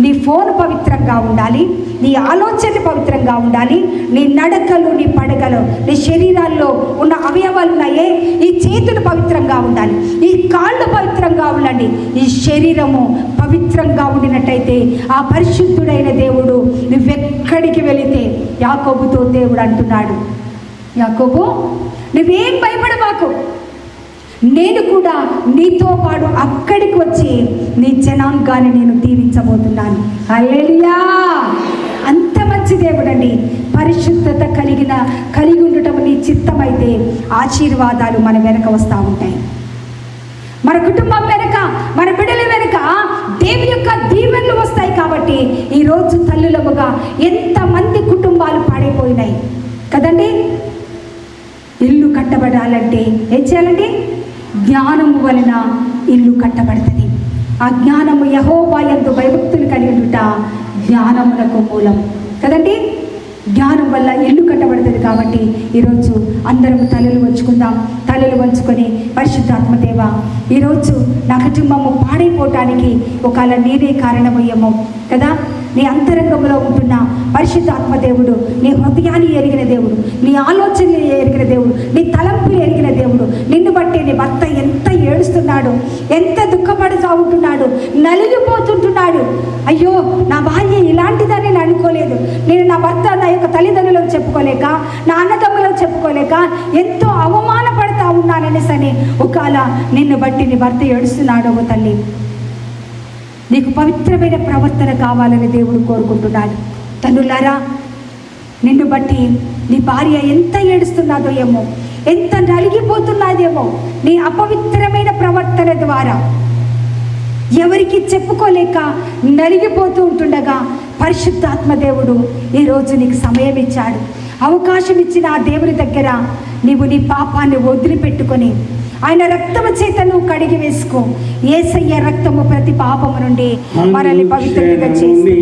నీ ఫోన్ పవిత్రంగా ఉండాలి, నీ ఆలోచనలు పవిత్రంగా ఉండాలి, నీ నడకలు, నీ పడకలు, నీ శరీరాల్లో ఉన్న అవయవాలు ఉన్నాయే, ఈ చేతులు పవిత్రంగా ఉండాలి, ఈ కాళ్ళు పవిత్రంగా ఉండాలి, ఈ శరీరము పవిత్రంగా ఉండినట్టయితే ఆ పరిశుద్ధుడైన దేవుడు నువ్వెక్కడికి వెళితే, యాకోబుతో దేవుడు అంటున్నాడు, యాకోబు నువ్వేం భయపడబాకు, నేను కూడా నీతో పాటు అక్కడికి వచ్చి నీ జనాంగాన్ని నేను దీవించబోతున్నాను. హల్లెలూయా. అంత మంచి దేవుడండి. పరిశుద్ధత కలిగి ఉండటం నీ చిత్తమైతే ఆశీర్వాదాలు మన వెనక వస్తూ ఉంటాయి. మన కుటుంబం వెనక, మన బిడ్డల వెనక దేవుని యొక్క దీవెనలు వస్తాయి. కాబట్టి ఈరోజు తల్లులముగా ఎంతమంది కుటుంబాలు పాడైపోయినాయి కదండి. ఇల్లు కట్టబడాలంటే ఏం చేయాలండి? జ్ఞానము వలన ఇల్లు కట్టబడుతుంది. ఆ జ్ఞానము యెహోవా యందు భయభక్తులు కలిగి ఉండుట జ్ఞానమునకు మూలం కదండి. జ్ఞానం వల్ల ఇల్లు కట్టబడుతుంది. కాబట్టి ఈరోజు అందరం తలలు వంచుకుందాం. తలలు వంచుకొని, పరిశుద్ధాత్మదేవ, ఈరోజు నా కుటుంబము పాడైపోవటానికి ఒకవేళ నీరే కారణమయ్యేమో కదా. నీ అంతరంగంలో ఉంటున్న పరిశుద్ధాత్మదేవుడు, నీ హృదయాన్ని ఎరిగిన దేవుడు, నీ ఆలోచనలు ఎరిగిన దేవుడు, నీ తలంపులు ఎరిగిన దేవుడు, నిన్ను బట్టి నీ భర్త ఎంత ఏడుస్తున్నాడు, ఎంత దుఃఖపడుతూ ఉంటున్నాడు, నలిగిపోతుంటున్నాడు. అయ్యో నా భార్య ఇలాంటిదని నేను అనుకోలేదు, నేను నా భర్త నా యొక్క తల్లిదండ్రులకు చెప్పుకోలేక, నా అన్నదమ్ములకు చెప్పుకోలేక ఎంతో అవమానపడతా ఉన్నాననేసని ఒకవేళ నిన్ను బట్టి నీ భర్త ఏడుస్తున్నాడు. ఓ తల్లి, నీకు పవిత్రమైన ప్రవర్తన కావాలని దేవుడు కోరుకుంటున్నాడు. తల్లులారా, నిన్ను బట్టి నీ భార్య ఎంత ఏడుస్తున్నాదో ఏమో, ఎంత నలిగిపోతున్నాదేమో, నీ అపవిత్రమైన ప్రవర్తన ద్వారా ఎవరికి చెప్పుకోలేక నలిగిపోతూ ఉంటుండగా పరిశుద్ధాత్మదేవుడు ఈరోజు నీకు సమయం ఇచ్చాడు, అవకాశం ఇచ్చిన ఆ దేవుని దగ్గర నీవు నీ పాపాన్ని వదిలిపెట్టుకొని ఆయన రక్తము చేత నువ్వు కడిగి వేసుకో. యేసయ్య రక్తము ప్రతి పాపము నుండి మనల్ని పవిత్రంగా చేస్తుంది.